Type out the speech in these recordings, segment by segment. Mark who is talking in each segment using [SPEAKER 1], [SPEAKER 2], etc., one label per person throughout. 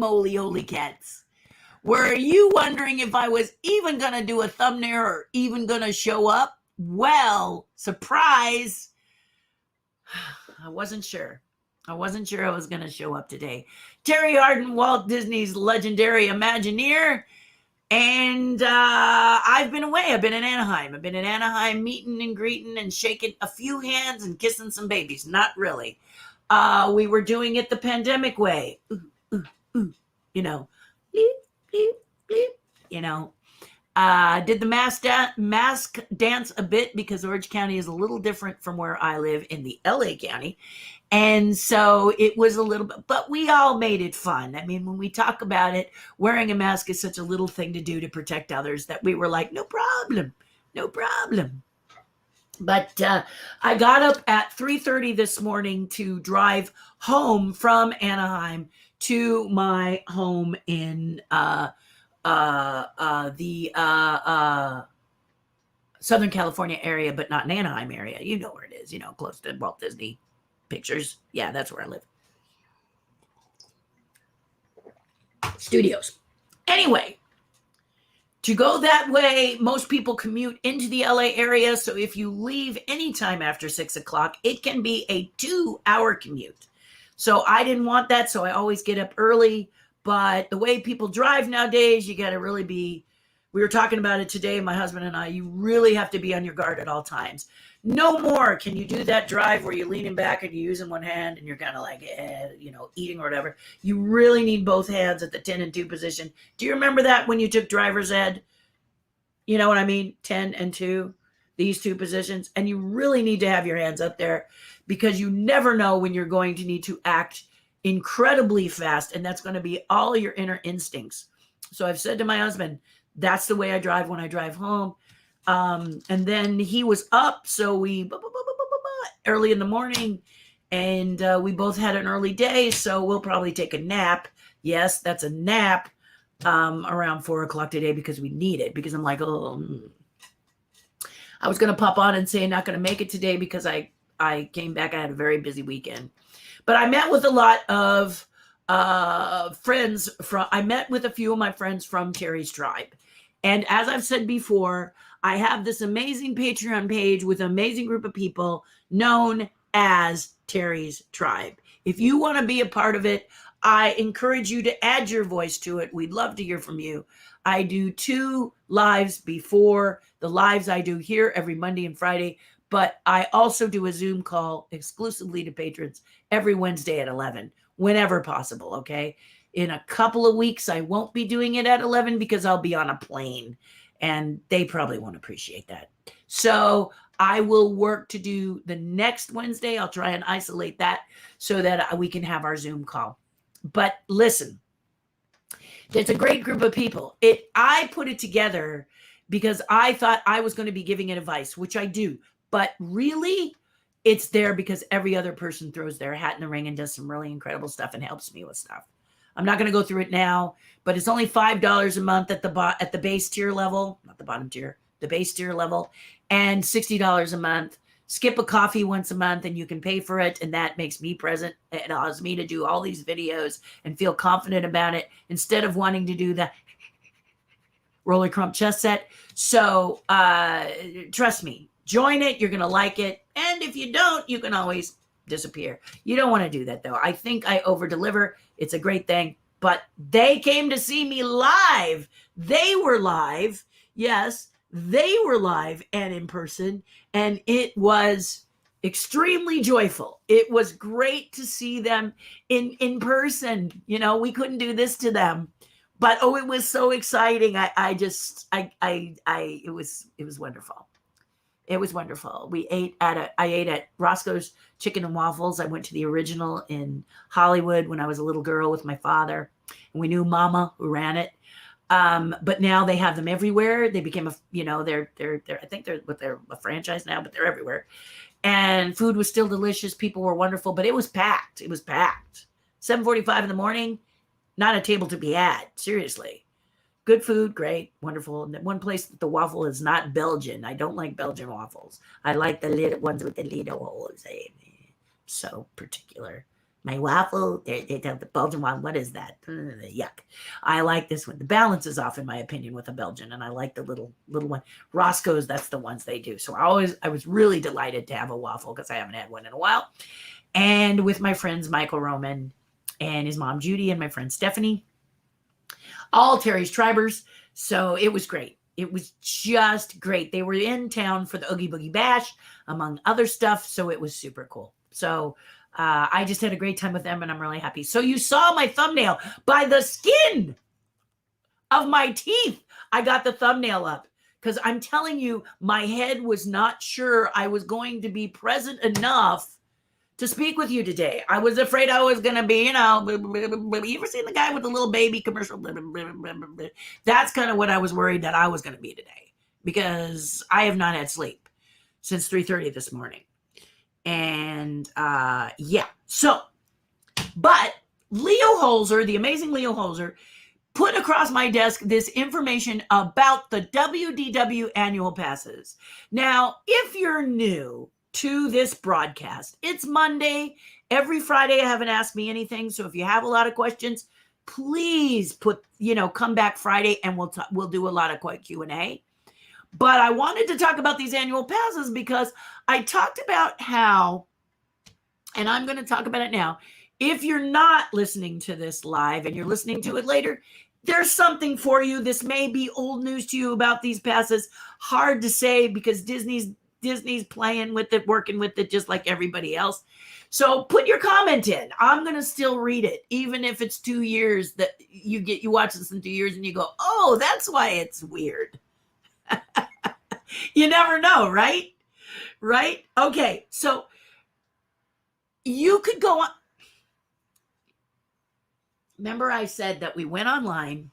[SPEAKER 1] moly, holy cats. Were you wondering if I was even going to do a thumbnail or even going to show up? Well, surprise. I wasn't sure. I wasn't sure I was going to show up today. TERRI HARDIN, Walt Disney's legendary Imagineer. And I've been away. I've been in Anaheim. I've been in Anaheim meeting and greeting and shaking a few hands and kissing some babies. Not really. We were doing it the pandemic way. You know, bleep, bleep, bleep, you know. Did the mask dance a bit because Orange County is a little different from where I live in the LA County. And so it was a little bit, but we all made it fun. I mean, when we talk about it, wearing a mask is such a little thing to do to protect others that we were like, no problem, no problem. But I got up at 3:30 this morning to drive home from Anaheim to my home in the Southern California area, but not in Anaheim area. You know where it is, close to Walt Disney Pictures. Yeah, that's where I live. Studios. Anyway, to go that way, most people commute into the LA area. So if you leave anytime after 6 o'clock, it can be a 2-hour commute. So I didn't want that. So I always get up early. But the way people drive nowadays, you got to really be, we were talking about it today, my husband and I, you really have to be on your guard at all times. No more can you do that drive where you're leaning back and you're using one hand and you're kind of like, eating or whatever. You really need both hands at the 10 and 2 position. Do you remember that when you took driver's ed? You know what I mean? 10 and 2, these 2 positions. And you really need to have your hands up there because you never know when you're going to need to act incredibly fast. And that's going to be all your inner instincts. So I've said to my husband, that's the way I drive when I drive home. And then he was up. So we early in the morning and we both had an early day. So we'll probably take a nap. Yes, that's a nap around 4 o'clock today because we need it because I'm like, I was going to pop on and say not going to make it today because I came back. I had a very busy weekend, but I met with a lot of friends I met with a few of my friends from TERRI's tribe. And as I've said before, I have this amazing Patreon page with an amazing group of people known as TERRI's tribe. If you want to be a part of it, I encourage you to add your voice to it. We'd love to hear from you. I do 2 lives before the lives I do here every Monday and Friday, but I also do a Zoom call exclusively to patrons every Wednesday at 11, whenever possible, okay? In a couple of weeks, I won't be doing it at 11 because I'll be on a plane, and they probably won't appreciate that. So I will work to do the next Wednesday. I'll try and isolate that so that we can have our Zoom call. But listen, it's a great group of people. I put it together because I thought I was going to be giving it advice, which I do. But really, it's there because every other person throws their hat in the ring and does some really incredible stuff and helps me with stuff. I'm not going to go through it now, but it's only $5 a month at the base tier level, not the bottom tier, the base tier level, and $60 a month. Skip a coffee once a month and you can pay for it. And that makes me present. It allows me to do all these videos and feel confident about it instead of wanting to do the Rowley Crump chess set. So trust me, join it. You're going to like it. And if you don't, you can always disappear. You don't want to do that though. I think I over deliver. It's a great thing, but they came to see me live. They were live. Yes, they were live and in person, and it was extremely joyful. It was great to see them in person. We couldn't do this to them, but it was so exciting. It was wonderful. It was wonderful. I ate at Roscoe's Chicken and Waffles. I went to the original in Hollywood when I was a little girl with my father, and we knew Mama who ran it. But now they have them everywhere. They became they're I think they're a franchise now, but they're everywhere. And food was still delicious. People were wonderful, but it was packed. 7:45 in the morning, not a table to be had. Seriously. Good food, great, wonderful. And one place that the waffle is not Belgian. I don't like Belgian waffles. I like the little ones with the little holes. So particular. My waffle, the Belgian one, what is that? Yuck. I like this one. The balance is off, in my opinion, with a Belgian, and I like the little one. Roscoe's, that's the ones they do. So I was really delighted to have a waffle because I haven't had one in a while. And with my friends Michael Roman and his mom Judy and my friend Stephanie, all Terry's Tribers. So it was great. It was just great. They were in town for the Oogie Boogie Bash, among other stuff. So it was super cool. So I just had a great time with them, and I'm really happy. So you saw my thumbnail. By the skin of my teeth, I got the thumbnail up because I'm telling you, my head was not sure I was going to be present enough to speak with you today. I was afraid I was going to be, you ever seen the guy with the little baby commercial? That's kind of what I was worried that I was going to be today, because I have not had sleep since 3:30 this morning. And yeah, so, but Leo Holzer, the amazing Leo Holzer, put across my desk this information about the WDW Annual Passes. Now, if you're new to this broadcast, it's Monday. Every Friday I haven't asked me anything. So if you have a lot of questions, please come back Friday and we'll do a lot of Q&A. But I wanted to talk about these annual passes because I talked about how, and I'm going to talk about it now. If you're not listening to this live and you're listening to it later, there's something for you. This may be old news to you about these passes. Hard to say because Disney's playing with it, working with it just like everybody else. So put your comment in. I'm going to still read it, even if it's 2 years that you watch this in 2 years and you go, oh, that's why it's weird. You never know, right? Right? Okay, so you could go on. Remember I said that we went online.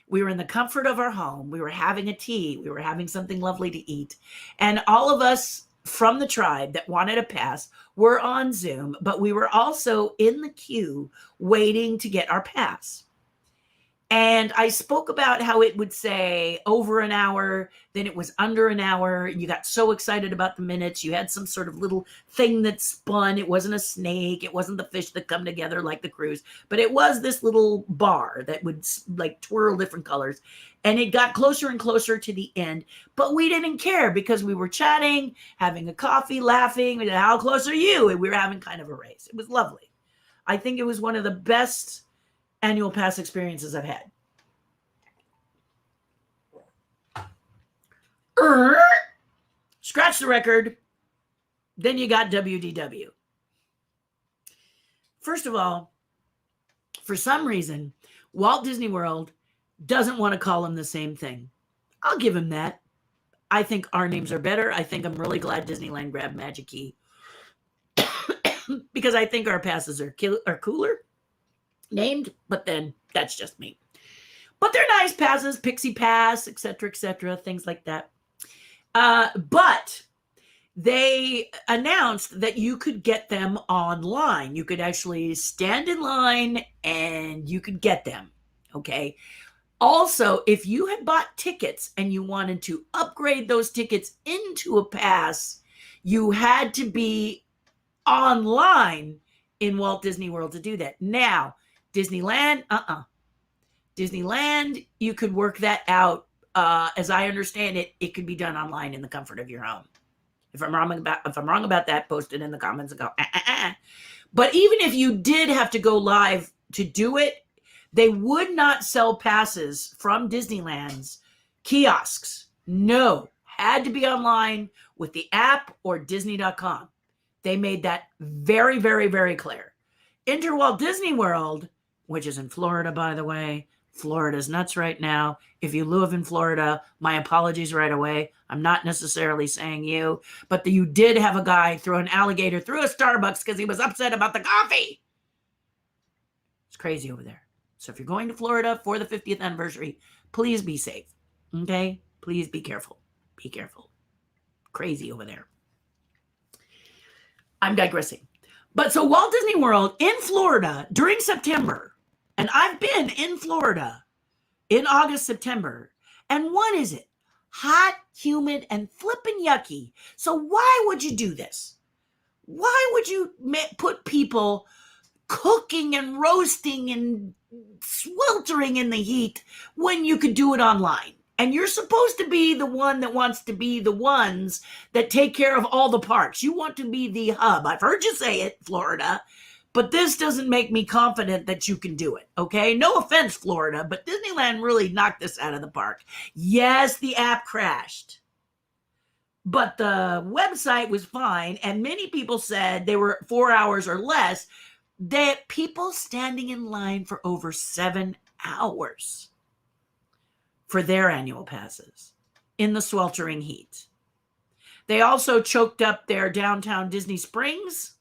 [SPEAKER 1] We were in the comfort of our home. We were having a tea. We were having something lovely to eat. And all of us from the tribe that wanted a pass were on Zoom, but we were also in the queue waiting to get our pass. And I spoke about how it would say over an hour, then it was under an hour. You got so excited about the minutes. You had some sort of little thing that spun. It wasn't a snake. It wasn't the fish that come together like the cruise, but it was this little bar that would like twirl different colors. And it got closer and closer to the end, but we didn't care because we were chatting, having a coffee, laughing. How close are you? And we were having kind of a race. It was lovely. I think it was one of the best annual pass experiences I've had. Scratch the record. Then you got WDW. First of all, for some reason, Walt Disney World doesn't want to call him the same thing. I'll give him that. I think our names are better. I think I'm really glad Disneyland grabbed Magic Key because I think our passes are cooler named, but then that's just me. But they're nice passes, Pixie Pass, etc., things like that. But they announced that you could get them online. You could actually stand in line and you could get them. Okay. Also, if you had bought tickets and you wanted to upgrade those tickets into a pass, you had to be online in Walt Disney World to do that. Now, Disneyland, Disneyland, you could work that out. As I understand it, it could be done online in the comfort of your home. If I'm wrong about that, post it in the comments and go, But even if you did have to go live to do it, they would not sell passes from Disneyland's kiosks. No, had to be online with the app or Disney.com. They made that very, very, very clear. Enter Walt Disney World, which is in Florida, by the way. Florida's nuts right now. If you live in Florida, my apologies right away. I'm not necessarily saying you, but you did have a guy throw an alligator through a Starbucks because he was upset about the coffee. It's crazy over there. So if you're going to Florida for the 50th anniversary, please be safe. Okay? Please be careful. Be careful. Crazy over there. I'm digressing. But so Walt Disney World in Florida during September, and I've been in Florida in August, September, and what is it? Hot, humid, and flippin' yucky. So why would you do this? Why would you put people cooking and roasting and sweltering in the heat when you could do it online. And you're supposed to be the one that wants to be the ones that take care of all the parks. You want to be the hub. I've heard you say it, Florida, but this doesn't make me confident that you can do it, okay? No offense, Florida, but Disneyland really knocked this out of the park. Yes, the app crashed, but the website was fine, and many people said they were 4 hours or less. That people standing in line for over 7 hours for their annual passes in the sweltering heat. They also choked up their downtown Disney Springs.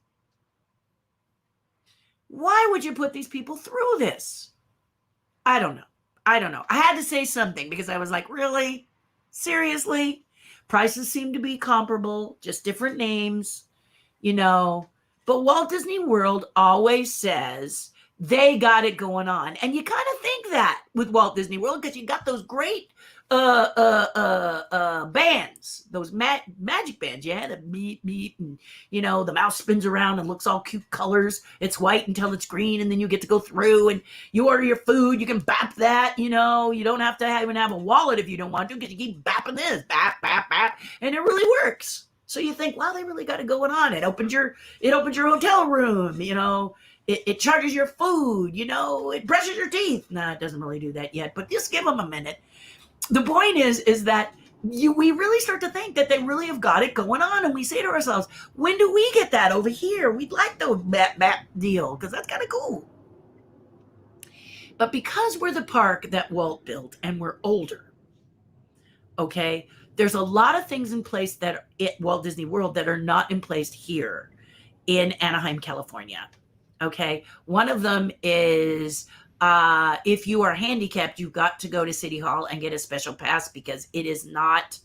[SPEAKER 1] Why would you put these people through this? I don't know. I had to say something because I was like, really? Seriously? Prices seem to be comparable, just different names, you know. But Walt Disney World always says they got it going on. And you kind of think that with Walt Disney World because you got those great bands, those magic bands. Yeah, the beep, beep, and, you know, the mouse spins around and looks all cute colors. It's white until it's green, and then you get to go through and you order your food. You can bap that, you know. You don't have to even have a wallet if you don't want to because you keep bapping this, bap, bap, bap, and it really works. So you think, wow, they really got it going on. It opens your hotel room, you know. It charges your food, you know. It brushes your teeth. Nah, it doesn't really do that yet, but just give them a minute. The point is that we really start to think that they really have got it going on, and we say to ourselves, when do we get that over here? We'd like the map deal because that's kind of cool. But because we're the park that Walt built and we're older, okay, there's a lot of things in place that at Walt Disney World that are not in place here in Anaheim, California. Okay, one of them is if you are handicapped, you've got to go to City Hall and get a special pass because it is not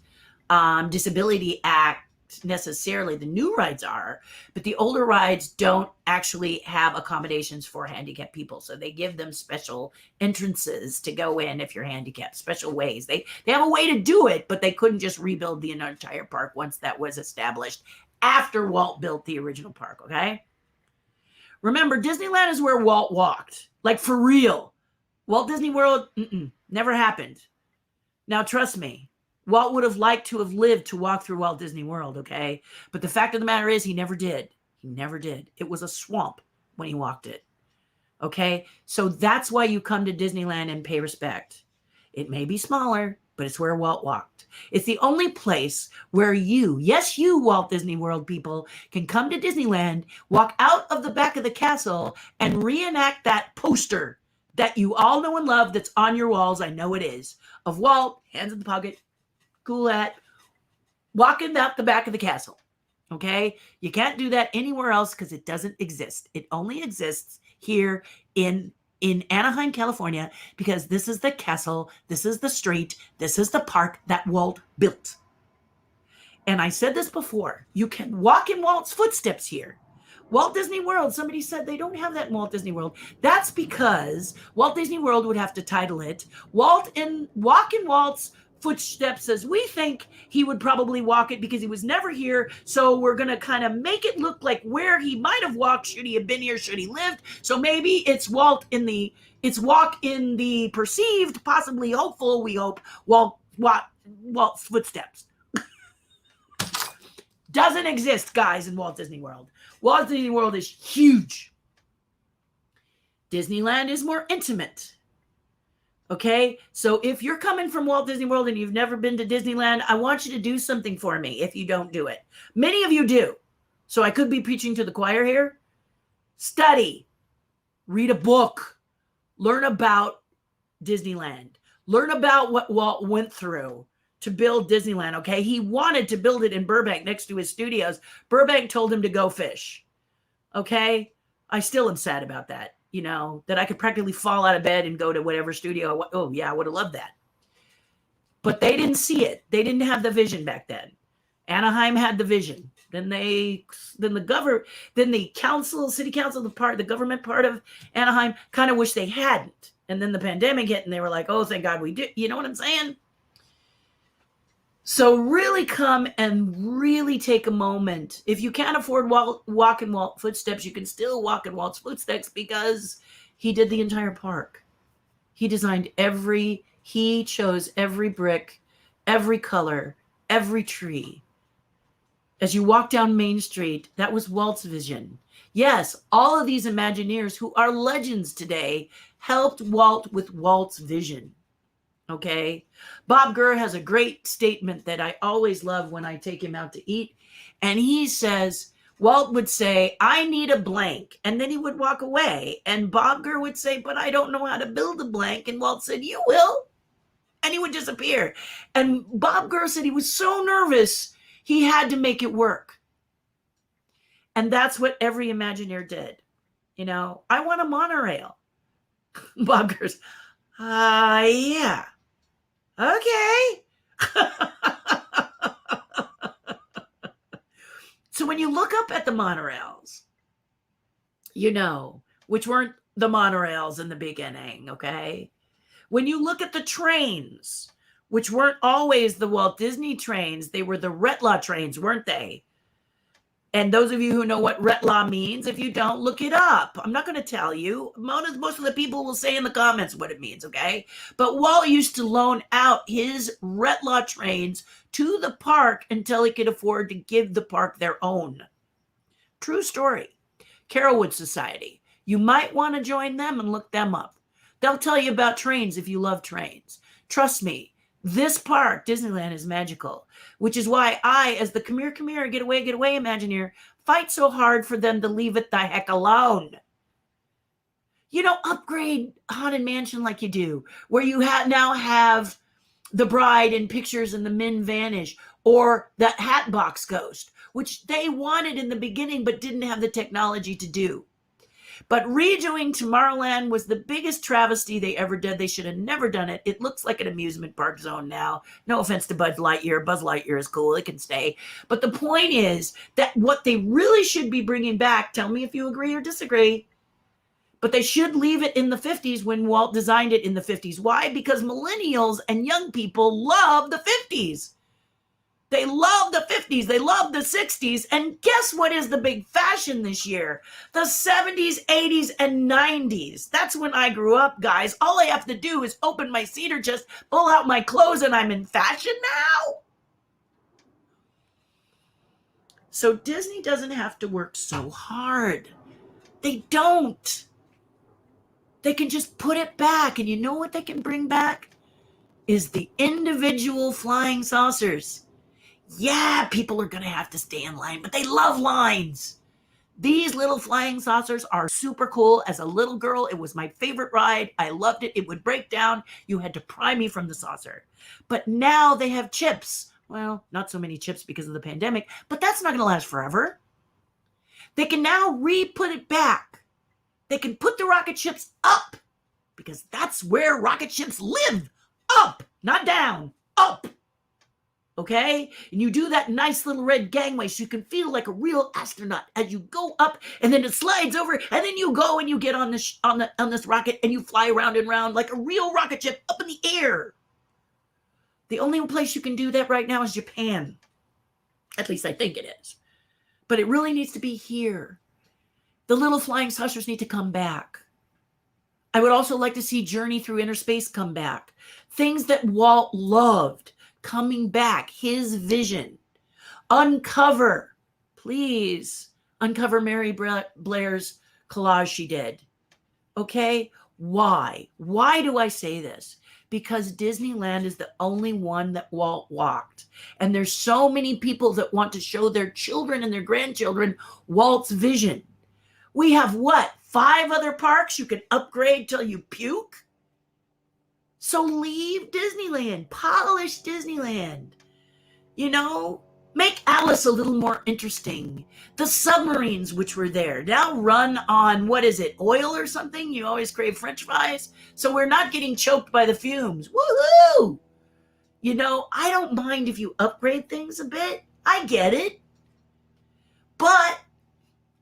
[SPEAKER 1] Disability Act necessarily. The new rides are, but the older rides don't actually have accommodations for handicapped people. So they give them special entrances to go in if you're handicapped, special ways. They have a way to do it, but they couldn't just rebuild the entire park once that was established after Walt built the original park, okay? Remember, Disneyland is where Walt walked. Like, for real. Walt Disney World, never happened. Now, trust me, Walt would have liked to have lived to walk through Walt Disney World, okay? But the fact of the matter is he never did. He never did. It was a swamp when he walked it, okay? So that's why you come to Disneyland and pay respect. It may be smaller, but it's where Walt walked. It's the only place where you, Walt Disney World people, can come to Disneyland, walk out of the back of the castle, and reenact that poster that you all know and love that's on your walls. I know it is. Of Walt, hands in the pocket, cool hat, walking out the back of the castle. Okay? You can't do that anywhere else because it doesn't exist. It only exists here in Anaheim, California, because this is the castle, this is the street, this is the park that Walt built. And I said this before, you can walk in Walt's footsteps here. Walt Disney World, somebody said they don't have that in Walt Disney World. That's because Walt Disney World would have to title it Walk in Walt's footsteps as we think he would probably walk it because he was never here. So we're going to kind of make it look like where he might have walked should he have been here, should he lived. So maybe it's walk in the perceived, possibly hopeful, we hope, Walt's footsteps. Doesn't exist, guys, in Walt Disney World. Walt Disney World is huge. Disneyland is more intimate. Okay, so if you're coming from Walt Disney World and you've never been to Disneyland, I want you to do something for me if you don't do it. Many of you do. So I could be preaching to the choir here. Study. Read a book. Learn about Disneyland. Learn about what Walt went through to build Disneyland, okay? He wanted to build it in Burbank next to his studios. Burbank told him to go fish, okay? I still am sad about that. You know, that I could practically fall out of bed and go to whatever studio. Oh, yeah, I would have loved that. But they didn't see it. They didn't have the vision back then. Anaheim had the vision. Then the council, city council, the government part of Anaheim kind of wish they hadn't. And then the pandemic hit and they were like, oh, thank God we did. You know what I'm saying? So really come and really take a moment. If you can't afford walk in Walt footsteps, you can still walk in Walt's footsteps because he did the entire park. He he chose every brick, every color, every tree. As you walk down Main Street, that was Walt's vision. Yes, all of these Imagineers who are legends today helped Walt with Walt's vision. Okay. Bob Gurr has a great statement that I always love when I take him out to eat. And he says, Walt would say, I need a blank. And then he would walk away. And Bob Gurr would say, but I don't know how to build a blank. And Walt said, you will. And he would disappear. And Bob Gurr said he was so nervous, he had to make it work. And that's what every Imagineer did. You know, I want a monorail. Bob Gurr's, yeah. Okay. So when you look up at the monorails, you know, which weren't the monorails in the beginning, okay? When you look at the trains, which weren't always the Walt Disney trains, they were the Rhett trains, weren't they? And those of you who know what Rhett means, if you don't, look it up. I'm not going to tell you. Most of the people will say in the comments what it means, okay? But Walt used to loan out his Rhett trains to the park until he could afford to give the park their own. True story. Carolwood Society. You might want to join them and look them up. They'll tell you about trains if you love trains. Trust me. This park, Disneyland, is magical, which is why I, as the come here, get away, Imagineer, fight so hard for them to leave it the heck alone. You know, upgrade Haunted Mansion like you do, where you now have the bride in pictures and the men vanish, or that Hatbox Ghost, which they wanted in the beginning but didn't have the technology to do. But redoing Tomorrowland was the biggest travesty they ever did. They should have never done it. It looks like an amusement park zone now. No offense to Buzz Lightyear. Buzz Lightyear is cool. It can stay. But the point is that what they really should be bringing back, tell me if you agree or disagree, but they should leave it in the 50s when Walt designed it in the 50s. Why? Because millennials and young people love the 50s. They love the 50s. They love the 60s. And guess what is the big fashion this year? The 70s, 80s, and 90s. That's when I grew up, guys. All I have to do is open my cedar chest, pull out my clothes, and I'm in fashion now. So Disney doesn't have to work so hard. They don't. They can just put it back. And you know what they can bring back? Is the individual flying saucers. Yeah, people are going to have to stay in line, but they love lines. These little flying saucers are super cool. As a little girl, it was my favorite ride. I loved it. It would break down. You had to pry me from the saucer. But now they have chips. Well, not so many chips because of the pandemic, but that's not going to last forever. They can now re-put it back. They can put the rocket ships up because that's where rocket ships live. Up, not down, up. Okay? And you do that nice little red gangway so you can feel like a real astronaut as you go up, and then it slides over, and then you go and you get on this rocket and you fly around and around like a real rocket ship up in the air. The only place you can do that right now is Japan. At least I think it is. But it really needs to be here. The little flying saucers need to come back. I would also like to see Journey Through Inner Space come back. Things that Walt loved. Coming back, his vision. Uncover, please, uncover Mary Blair's collage she did. Okay, why? Why do I say this? Because Disneyland is the only one that Walt walked. And there's so many people that want to show their children and their grandchildren Walt's vision. We have what? 5 other parks you can upgrade till you puke? So leave Disneyland, polish Disneyland, you know, make Alice a little more interesting. The submarines, which were there, now run on, what is it, oil or something? You always crave French fries. So we're not getting choked by the fumes. Woohoo! You know, I don't mind if you upgrade things a bit. I get it. But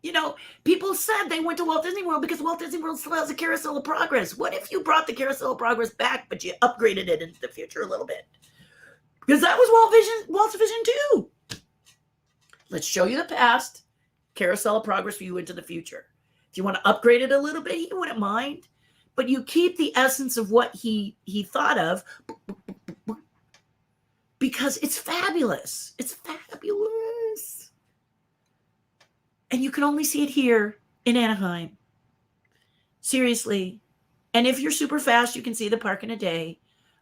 [SPEAKER 1] you know, people said they went to Walt Disney World because Walt Disney World still has a Carousel of Progress. What if you brought the Carousel of Progress back, but you upgraded it into the future a little bit? Because that was Walt's vision too. Let's show you the past, carousel of progress for you into the future. If you want to upgrade it a little bit, he wouldn't mind. But you keep the essence of what he thought of, because it's fabulous. It's fabulous. And you can only see it here in Anaheim. Seriously. And if you're super fast, you can see the park in a day.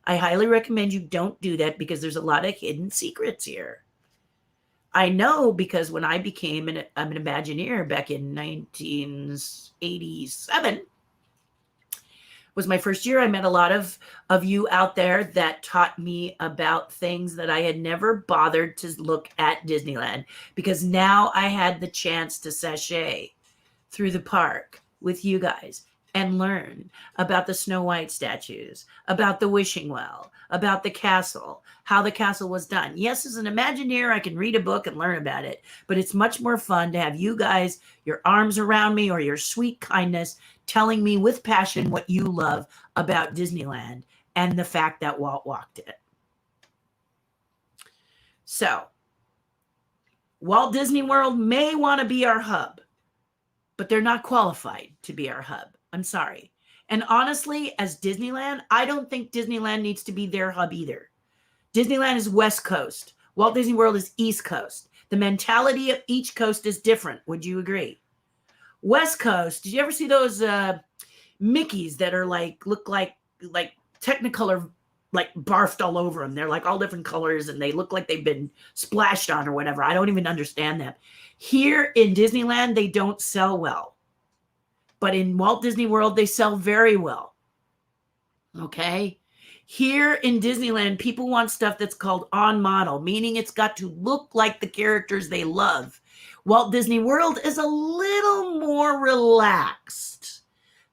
[SPEAKER 1] I highly recommend you don't do that because there's a lot of hidden secrets here. I know because when I became an Imagineer back in 1987, was my first year. I met a lot of you out there that taught me about things that I had never bothered to look at Disneyland, because now I had the chance to sashay through the park with you guys and learn about the Snow White statues, about the wishing well, about the castle, how the castle was done. Yes, as an Imagineer, I can read a book and learn about it, but it's much more fun to have you guys, your arms around me, or your sweet kindness, telling me with passion what you love about Disneyland and the fact that Walt walked it. So, Walt Disney World may want to be our hub, but they're not qualified to be our hub. I'm sorry. And honestly, as Disneyland, I don't think Disneyland needs to be their hub either. Disneyland is West Coast. Walt Disney World is East Coast. The mentality of each coast is different. Would you agree? West Coast, did you ever see those Mickeys that are look like Technicolor, like barfed all over them? They're like all different colors and they look like they've been splashed on or whatever. I don't even understand them. Here in Disneyland, they don't sell well. But in Walt Disney World, they sell very well. Okay? Here in Disneyland, people want stuff that's called on model, meaning it's got to look like the characters they love. Walt Disney World is a little more relaxed.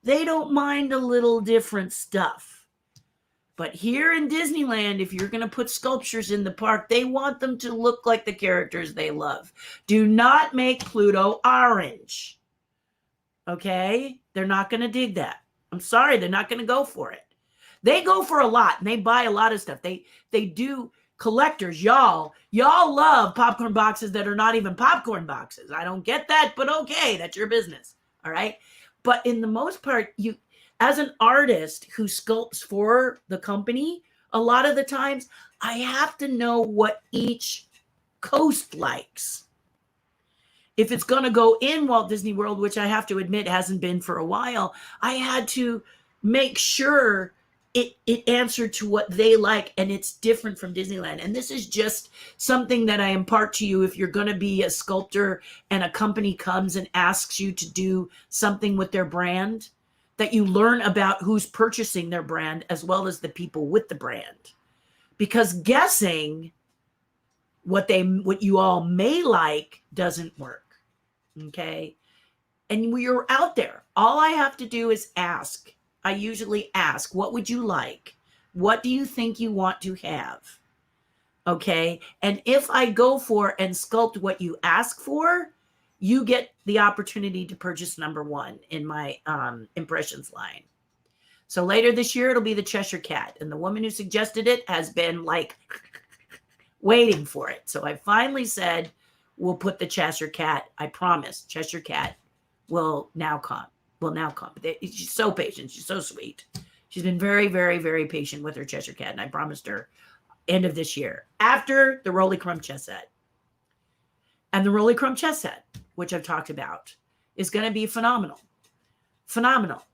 [SPEAKER 1] They don't mind a little different stuff. But here in Disneyland, if you're going to put sculptures in the park, they want them to look like the characters they love. Do not make Pluto orange. Okay? They're not going to dig that. I'm sorry, they're not going to go for it. They go for a lot and they buy a lot of stuff. They do. Collectors, y'all love popcorn boxes that are not even popcorn boxes. I don't get that, but okay, that's your business. All right. But in the most part, you, as an artist who sculpts for the company, a lot of the times I have to know what each coast likes. If it's going to go in Walt Disney World, which I have to admit hasn't been for a while, I had to make sure it answered to what they like, and it's different from Disneyland. And this is just something that I impart to you if you're going to be a sculptor and a company comes and asks you to do something with their brand, that you learn about who's purchasing their brand as well as the people with the brand. Because guessing what you all may like doesn't work. Okay? And we're out there. All I have to do is ask. I usually ask, what would you like? What do you think you want to have? Okay. And if I go for and sculpt what you ask for, you get the opportunity to purchase number one in my impressions line. So later this year, it'll be the Cheshire Cat. And the woman who suggested it has been like waiting for it. So I finally said, we'll put the Cheshire Cat. I promise Cheshire Cat will now come. She's so patient. She's so sweet. She's been very, very, very patient with her Cheshire Cat. And I promised her end of this year, after the Rowley Crump chess set. And the Rowley Crump chess set, which I've talked about, is going to be phenomenal. Phenomenal.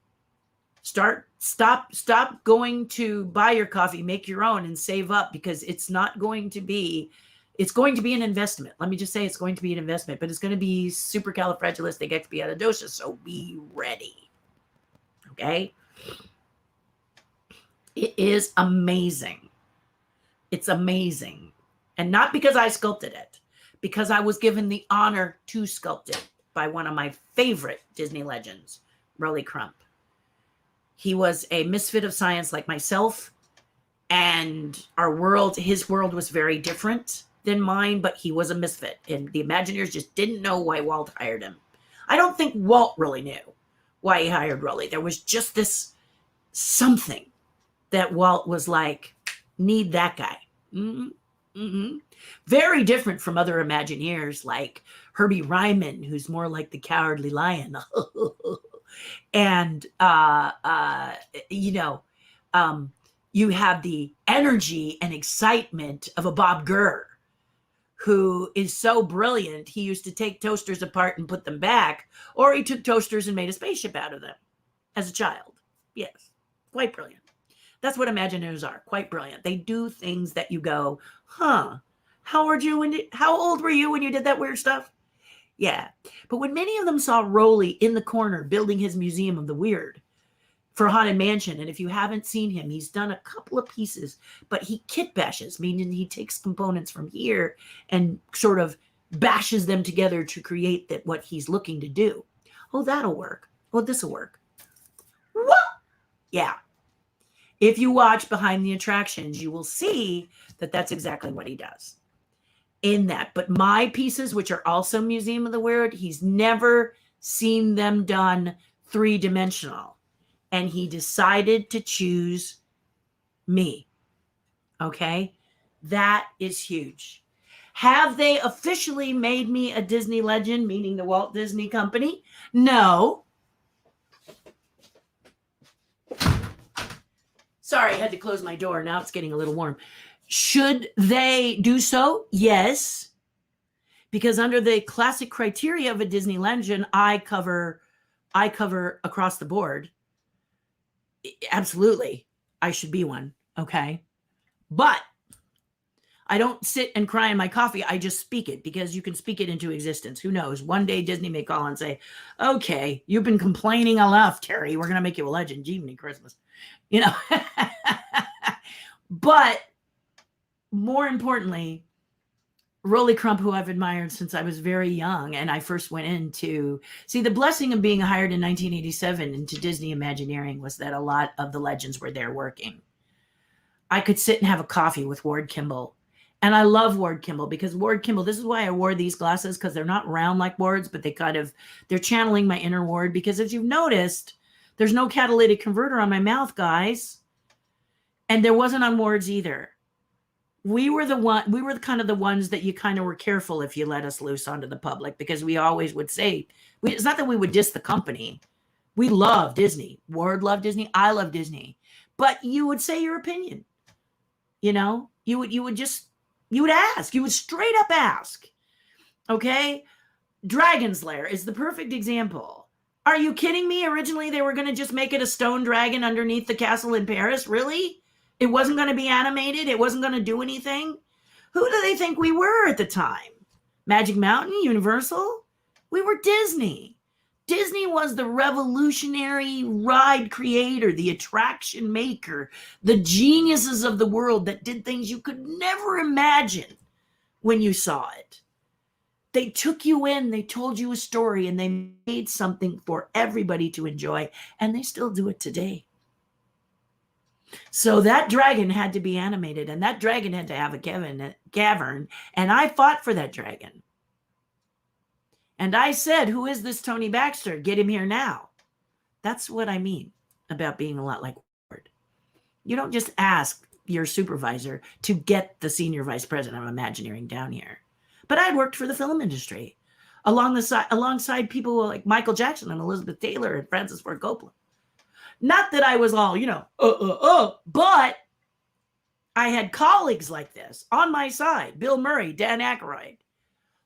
[SPEAKER 1] Stop going to buy your coffee, make your own and save up, because it's going to be an investment. Let me just say it's going to be an investment, but it's going to be supercalifragilisticexpialidocious, so be ready. Okay? It is amazing. It's amazing. And not because I sculpted it, because I was given the honor to sculpt it by one of my favorite Disney legends, Rowley Crump. He was a misfit of science like myself, and his world was very different than mine, but he was a misfit, and the Imagineers just didn't know why Walt hired him. I don't think Walt really knew why he hired Rowley. There was just this something that Walt was like, need that guy. Mm-hmm. Very different from other Imagineers like Herbie Ryman, who's more like the Cowardly Lion. And, you know, um, you have the energy and excitement of a Bob Gurr, who is so brilliant. He used to take toasters apart and put them back, or he took toasters and made a spaceship out of them as a child. Yes, quite brilliant. That's what Imagineers are, quite brilliant. They do things that you go, huh, how old were you when you did that weird stuff? Yeah. But when many of them saw Rowley in the corner building his Museum of the Weird for Haunted Mansion, and if you haven't seen him, he's done a couple of pieces, but he kit bashes, meaning he takes components from here and sort of bashes them together to create that what he's looking to do. Oh, that'll work. Oh, this'll work. What? Yeah. If you watch Behind the Attractions, you will see that that's exactly what he does in that. But my pieces, which are also Museum of the Weird, he's never seen them done three-dimensional. And he decided to choose me. Okay? That is huge. Have they officially made me a Disney legend, meaning the Walt Disney Company? No. Sorry, I had to close my door. Now it's getting a little warm. Should they do so? Yes. Because under the classic criteria of a Disney legend, I cover across the board. Absolutely. I should be one. Okay. But I don't sit and cry in my coffee. I just speak it, because you can speak it into existence. Who knows? One day Disney may call and say, okay, you've been complaining enough, Terry. We're going to make you a legend. Jiminy Christmas. You know, but more importantly, Rowley Crump, who I've admired since I was very young, and I first went into, see, the blessing of being hired in 1987 into Disney Imagineering was that a lot of the legends were there working. I could sit and have a coffee with Ward Kimball. And I love Ward Kimball, because Ward Kimball, this is why I wore these glasses, because they're not round like Ward's, but they're channeling my inner Ward, because as you've noticed, there's no catalytic converter on my mouth, guys. And there wasn't on Ward's either. We were kind of the ones that you kind of were careful if you let us loose onto the public, because we always would say, it's not that we would diss the company. We love Disney. Ward loved Disney. I love Disney. But you would say your opinion. You know, you would ask. You would straight up ask. Okay? Dragon's Lair is the perfect example. Are you kidding me? Originally, they were going to just make it a stone dragon underneath the castle in Paris. Really? It wasn't going to be animated? It wasn't going to do anything? Who do they think we were at the time? Magic Mountain? Universal? We were Disney. Disney was the revolutionary ride creator, the attraction maker, the geniuses of the world that did things you could never imagine when you saw it. They took you in, they told you a story, and they made something for everybody to enjoy, and they still do it today. So that dragon had to be animated, and that dragon had to have a cavern, and I fought for that dragon. And I said, who is this Tony Baxter? Get him here now. That's what I mean about being a lot like Ward. You don't just ask your supervisor to get the senior vice president of Imagineering down here. But I'd worked for the film industry alongside people like Michael Jackson and Elizabeth Taylor and Francis Ford Coppola. Not that I was all, but I had colleagues like this on my side. Bill Murray, Dan Aykroyd,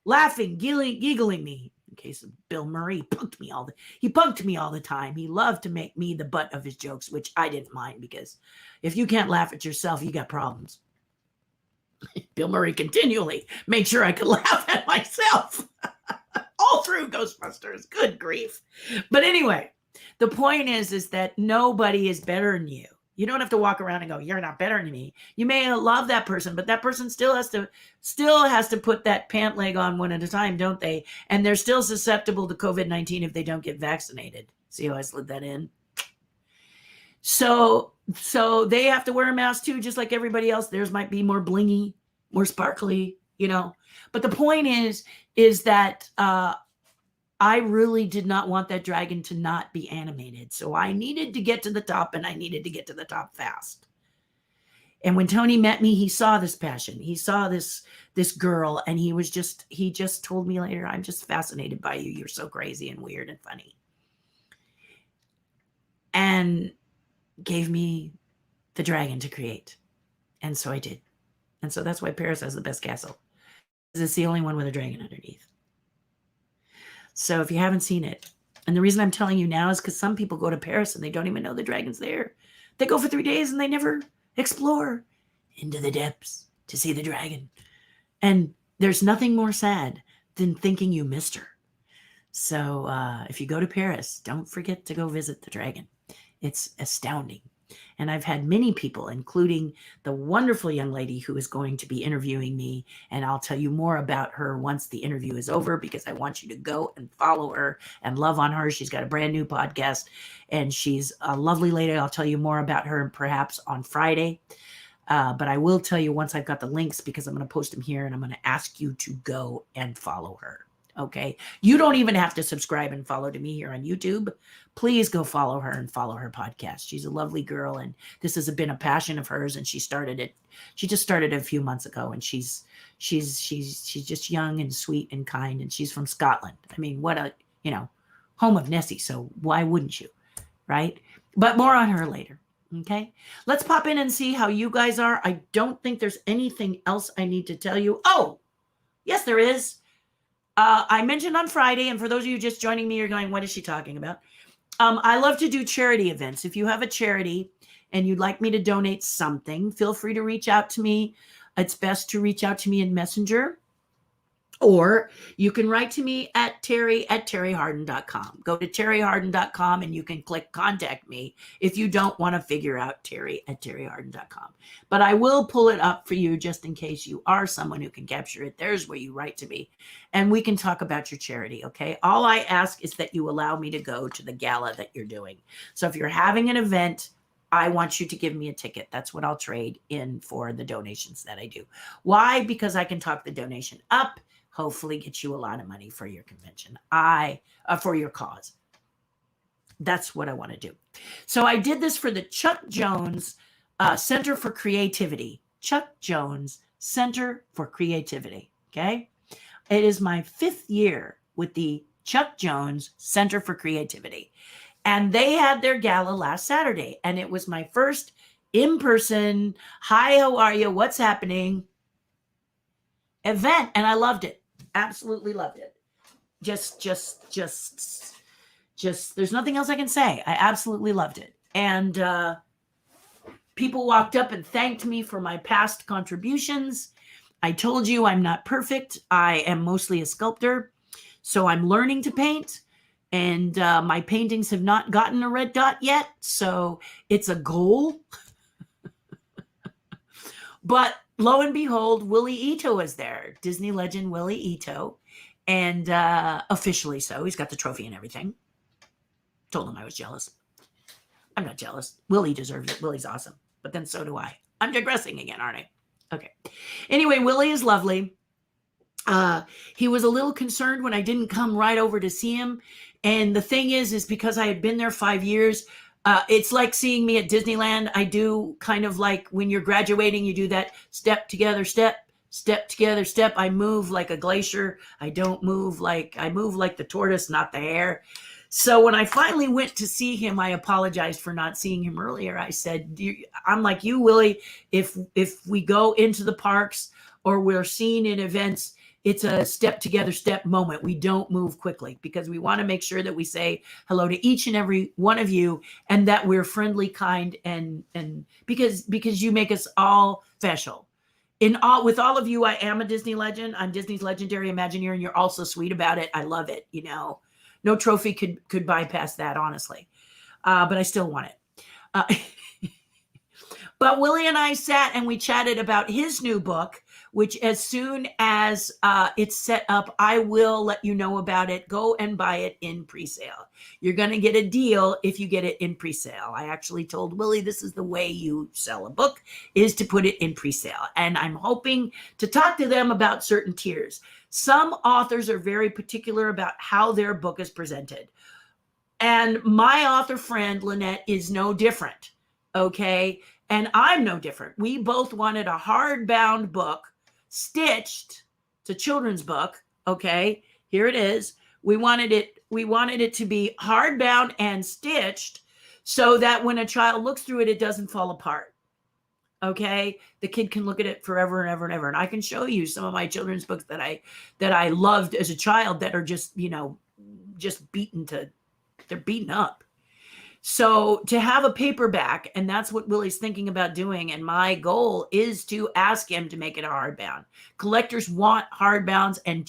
[SPEAKER 1] laughing, giggling me. In case of Bill Murray, he punked me all the time. He loved to make me the butt of his jokes, which I didn't mind, because if you can't laugh at yourself, you got problems. Bill Murray continually made sure I could laugh at myself all through Ghostbusters. Good grief. But anyway, the point is that nobody is better than you. You don't have to walk around and go, you're not better than me. You may love that person, but that person still has to put that pant leg on one at a time, don't they? And they're still susceptible to COVID-19 if they don't get vaccinated. See how I slid that in? So they have to wear a mask too, just like everybody else. Theirs might be more blingy, more sparkly, But the point is that I really did not want that dragon to not be animated. So I needed to get to the top, and I needed to get to the top fast. And when Tony met me, he saw this passion. He saw this girl, and he just told me later, I'm just fascinated by you. You're so crazy and weird and funny. And gave me the dragon to create. And so I did. And so that's why Paris has the best castle. It's the only one with a dragon underneath. So if you haven't seen it, and the reason I'm telling you now is because some people go to Paris and they don't even know the dragon's there. They go for 3 days and they never explore into the depths to see the dragon. And there's nothing more sad than thinking you missed her. So if you go to Paris, don't forget to go visit the dragon. It's astounding. And I've had many people, including the wonderful young lady who is going to be interviewing me. And I'll tell you more about her once the interview is over, because I want you to go and follow her and love on her. She's got a brand new podcast, and she's a lovely lady. I'll tell you more about her perhaps on Friday. But I will tell you once I've got the links, because I'm going to post them here, and I'm going to ask you to go and follow her. Okay. You don't even have to subscribe and follow to me here on YouTube. Please go follow her and follow her podcast. She's a lovely girl, and this has been a passion of hers. And she started it. She just started it a few months ago, and she's just young and sweet and kind. And she's from Scotland. I mean, what a, home of Nessie. So why wouldn't you? Right. But more on her later. Okay. Let's pop in and see how you guys are. I don't think there's anything else I need to tell you. Oh, yes, there is. I mentioned on Friday, and for those of you just joining me, you're going, what is she talking about? I love to do charity events. If you have a charity and you'd like me to donate something, feel free to reach out to me. It's best to reach out to me in Messenger, or you can write to me at TERRI@TERRIHARDIN.com. Go to TERRIHARDIN.com and you can click contact me if you don't want to figure out TERRI@TERRIHARDIN.com. But I will pull it up for you just in case you are someone who can capture it. There's where you write to me, and we can talk about your charity, okay? All I ask is that you allow me to go to the gala that you're doing. So if you're having an event, I want you to give me a ticket. That's what I'll trade in for the donations that I do. Why? Because I can talk the donation up, hopefully get you a lot of money for your convention, for your cause. That's what I want to do. So I did this for the Chuck Jones Center for Creativity. Chuck Jones Center for Creativity, okay? It is my 5th year with the Chuck Jones Center for Creativity. And they had their gala last Saturday, and it was my first in-person, hi, how are you, what's happening event, and I loved it. Absolutely loved it. Just, there's nothing else I can say. I absolutely loved it. And people walked up and thanked me for my past contributions. I told you I'm not perfect. I am mostly a sculptor, so I'm learning to paint. And my paintings have not gotten a red dot yet, so it's a goal. But lo and behold, Willie Ito is there, Disney legend Willie Ito, and officially so. He's got the trophy and everything. Told him I was jealous. I'm not jealous. Willie deserves it. Willie's awesome. But then so do I. I'm digressing again, aren't I? Okay. Anyway, Willie is lovely. He was a little concerned when I didn't come right over to see him. And the thing is because I had been there 5 years, it's like seeing me at Disneyland. I do kind of like when you're graduating, you do that step together, step together, step. I move like a glacier. I move like the tortoise, not the hare. So when I finally went to see him, I apologized for not seeing him earlier. I said, I'm like you, Willie, if we go into the parks or we're seen in events, it's a step together, step moment. We don't move quickly because we want to make sure that we say hello to each and every one of you and that we're friendly, kind, and because you make us all special. With all of you, I am a Disney legend. I'm Disney's legendary Imagineer, and you're also sweet about it. I love it. No trophy could bypass that, honestly. But I still want it. But Willie and I sat and we chatted about his new book, which as soon as it's set up, I will let you know about it. Go and buy it in pre-sale. You're going to get a deal if you get it in pre-sale. I actually told Willie this is the way you sell a book, is to put it in pre-sale. And I'm hoping to talk to them about certain tiers. Some authors are very particular about how their book is presented. And my author friend, Lynette, is no different. Okay. And I'm no different. We both wanted a hardbound book, stitched. It's a children's book. Okay, here it is. We wanted it to be hardbound and stitched so that when a child looks through it, it doesn't fall apart. Okay, the kid can look at it forever and ever and ever. And I can show you some of my children's books that I loved as a child that are just, just they're beaten up. So to have a paperback, and that's what Willie's thinking about doing. And my goal is to ask him to make it a hardbound. Collectors want hardbounds, and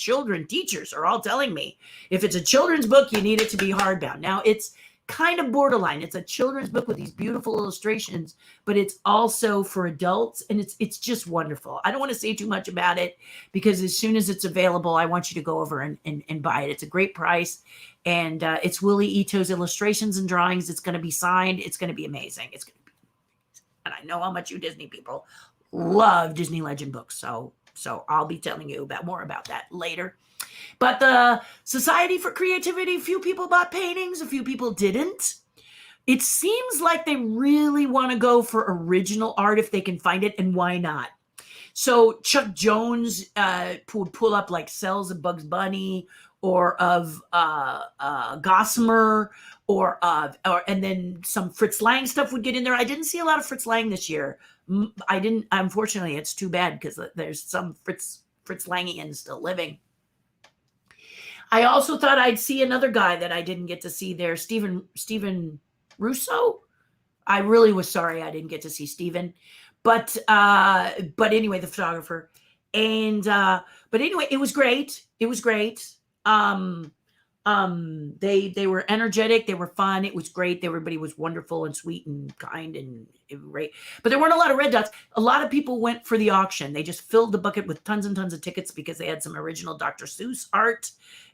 [SPEAKER 1] teachers are all telling me, if it's a children's book, you need it to be hardbound. Now it's kind of borderline. It's a children's book with these beautiful illustrations, but it's also for adults, and it's just wonderful. I don't want to say too much about it because as soon as it's available, I want you to go over and buy it. It's a great price, and it's Willie Ito's illustrations and drawings. It's going to be signed. It's going to be amazing. It's going to be amazing. And I know how much you Disney people love Disney Legend books, so I'll be telling you more about that later. But the Society for Creativity, few people bought paintings, a few people didn't. It seems like they really want to go for original art if they can find it, and why not? So Chuck Jones would pull up like cells of Bugs Bunny or of Gossamer and then some Fritz Lang stuff would get in there. I didn't see a lot of Fritz Lang this year. Unfortunately, it's too bad because there's some Fritz Langians still living. I also thought I'd see another guy that I didn't get to see there, Steven Russo. I really was sorry I didn't get to see Steven, but anyway, the photographer. And but anyway, it was great. It was great. They were energetic, they were fun, it was great. Everybody was wonderful and sweet and kind and great. But there weren't a lot of red dots. A lot of people went for the auction. They just filled the bucket with tons and tons of tickets because they had some original Dr. Seuss art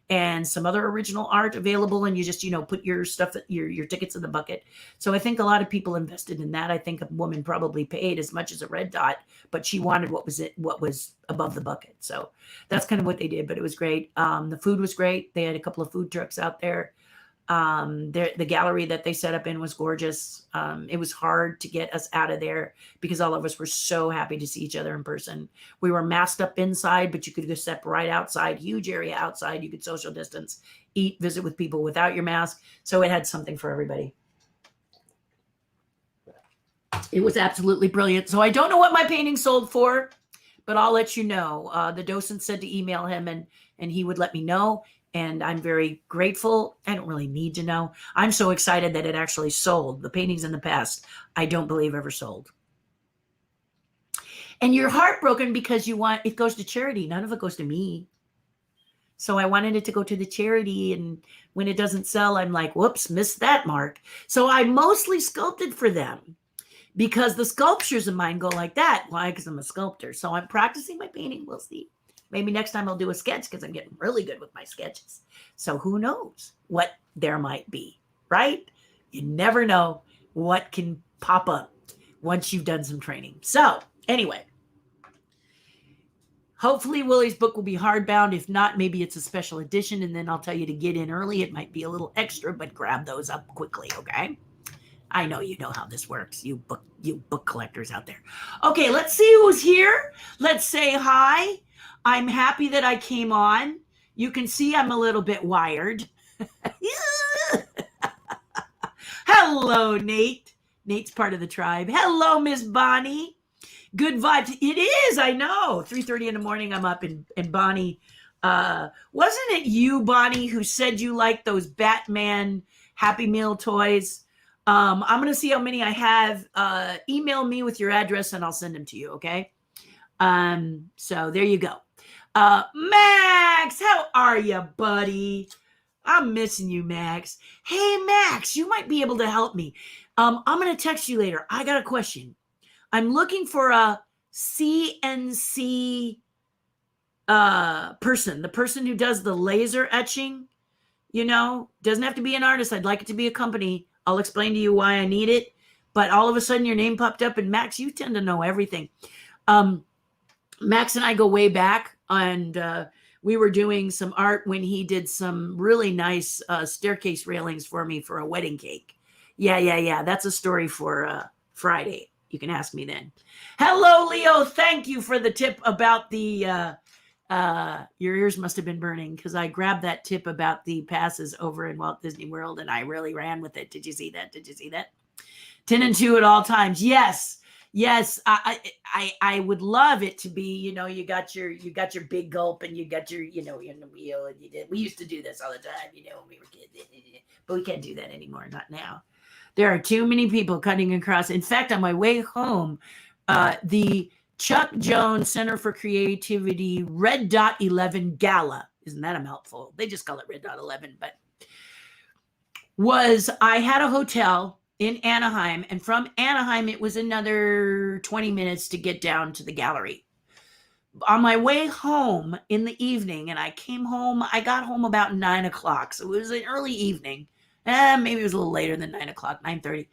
[SPEAKER 1] and some other original art available, and you just put your stuff, your tickets in the bucket. So I think a lot of people invested in that. I think a woman probably paid as much as a red dot, but she wanted what was above the bucket. So that's kind of what they did, but it was great. The food was great. They had a couple of food trucks out there. The gallery that they set up in was gorgeous. It was hard to get us out of there because all of us were so happy to see each other in person. We were masked up inside, but you could go step right outside, huge area outside. You could social distance, eat, visit with people without your mask. So it had something for everybody. It was absolutely brilliant. So I don't know what my painting sold for, but I'll let you know. The docent said to email him and he would let me know. And I'm very grateful. I don't really need to know. I'm so excited that it actually sold. The paintings in the past, I don't believe ever sold. And you're heartbroken because it goes to charity. None of it goes to me. So I wanted it to go to the charity. And when it doesn't sell, I'm like, whoops, missed that mark. So I mostly sculpted for them because the sculptures of mine go like that. Why? Because I'm a sculptor. So I'm practicing my painting. We'll see. Maybe next time I'll do a sketch because I'm getting really good with my sketches. So who knows what there might be, right? You never know what can pop up once you've done some training. So anyway, hopefully Willie's book will be hardbound. If not, maybe it's a special edition, and then I'll tell you to get in early. It might be a little extra, but grab those up quickly, okay? I know you know how this works, you book collectors out there. Okay, let's see who's here. Let's say hi. I'm happy that I came on. You can see I'm a little bit wired. Hello, Nate. Nate's part of the tribe. Hello, Miss Bonnie. Good vibes. It is, I know. 3:30 in the morning, I'm up, and Bonnie, wasn't it you, Bonnie, who said you liked those Batman Happy Meal toys? I'm going to see how many I have. Email me with your address and I'll send them to you, okay? So there you go. Max, how are you, buddy? I'm missing you, Max. Hey, Max, you might be able to help me. I'm going to text you later. I got a question. I'm looking for a CNC person, the person who does the laser etching. Doesn't have to be an artist. I'd like it to be a company. I'll explain to you why I need it. But all of a sudden your name popped up, and Max, you tend to know everything. Max and I go way back, and we were doing some art when he did some really nice staircase railings for me for a wedding cake. Yeah. That's a story for Friday. You can ask me then. Hello, Leo. Thank you for the tip about the, your ears must have been burning because I grabbed that tip about the passes over in Walt Disney World and I really ran with it. Did you see that? Did you see that? 10 and 2 at all times. Yes. Yes, I would love it to be, you know, you got your big gulp and you got your, you know, in the wheel and we used to do this all the time, you know, when we were kids, but we can't do that anymore, not now. There are too many people cutting across. In fact, on my way home, the Chuck Jones Center for Creativity Red Dot 11 Gala, isn't that a mouthful? They just call it Red Dot 11, but I had a hotel in Anaheim, and from Anaheim, it was another 20 minutes to get down to the gallery. On my way home in the evening, and I got home about 9 o'clock, so it was an early evening. Maybe it was a little later than 9 o'clock, 9:30.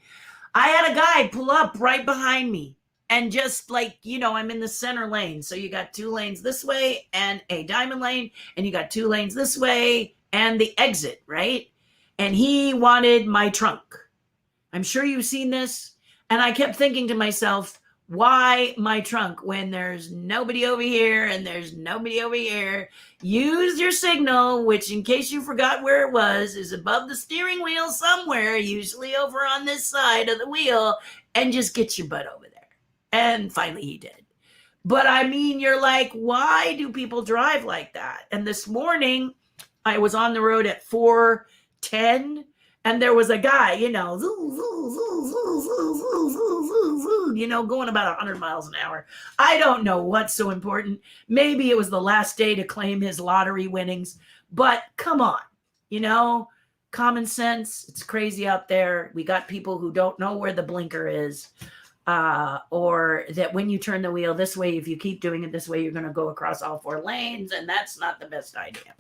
[SPEAKER 1] I had a guy pull up right behind me and just like, you know, I'm in the center lane. So you got 2 lanes this way and a diamond lane, and you got 2 lanes this way and the exit, right? And he wanted my trunk. I'm sure you've seen this. And I kept thinking to myself, why my trunk when there's nobody over here and there's nobody over here? Use your signal, which in case you forgot where it was, is above the steering wheel somewhere, usually over on this side of the wheel, and just get your butt over there. And finally he did. But I mean, you're like, why do people drive like that? And this morning I was on the road at 4:10 and there was a guy, you know, going about 100 miles an hour. I don't know what's so important. Maybe it was the last day to claim his lottery winnings, but come on, common sense. It's crazy out there. We got people who don't know where the blinker is, or that when you turn the wheel this way, if you keep doing it this way, you're going to go across all 4 lanes, and that's not the best idea.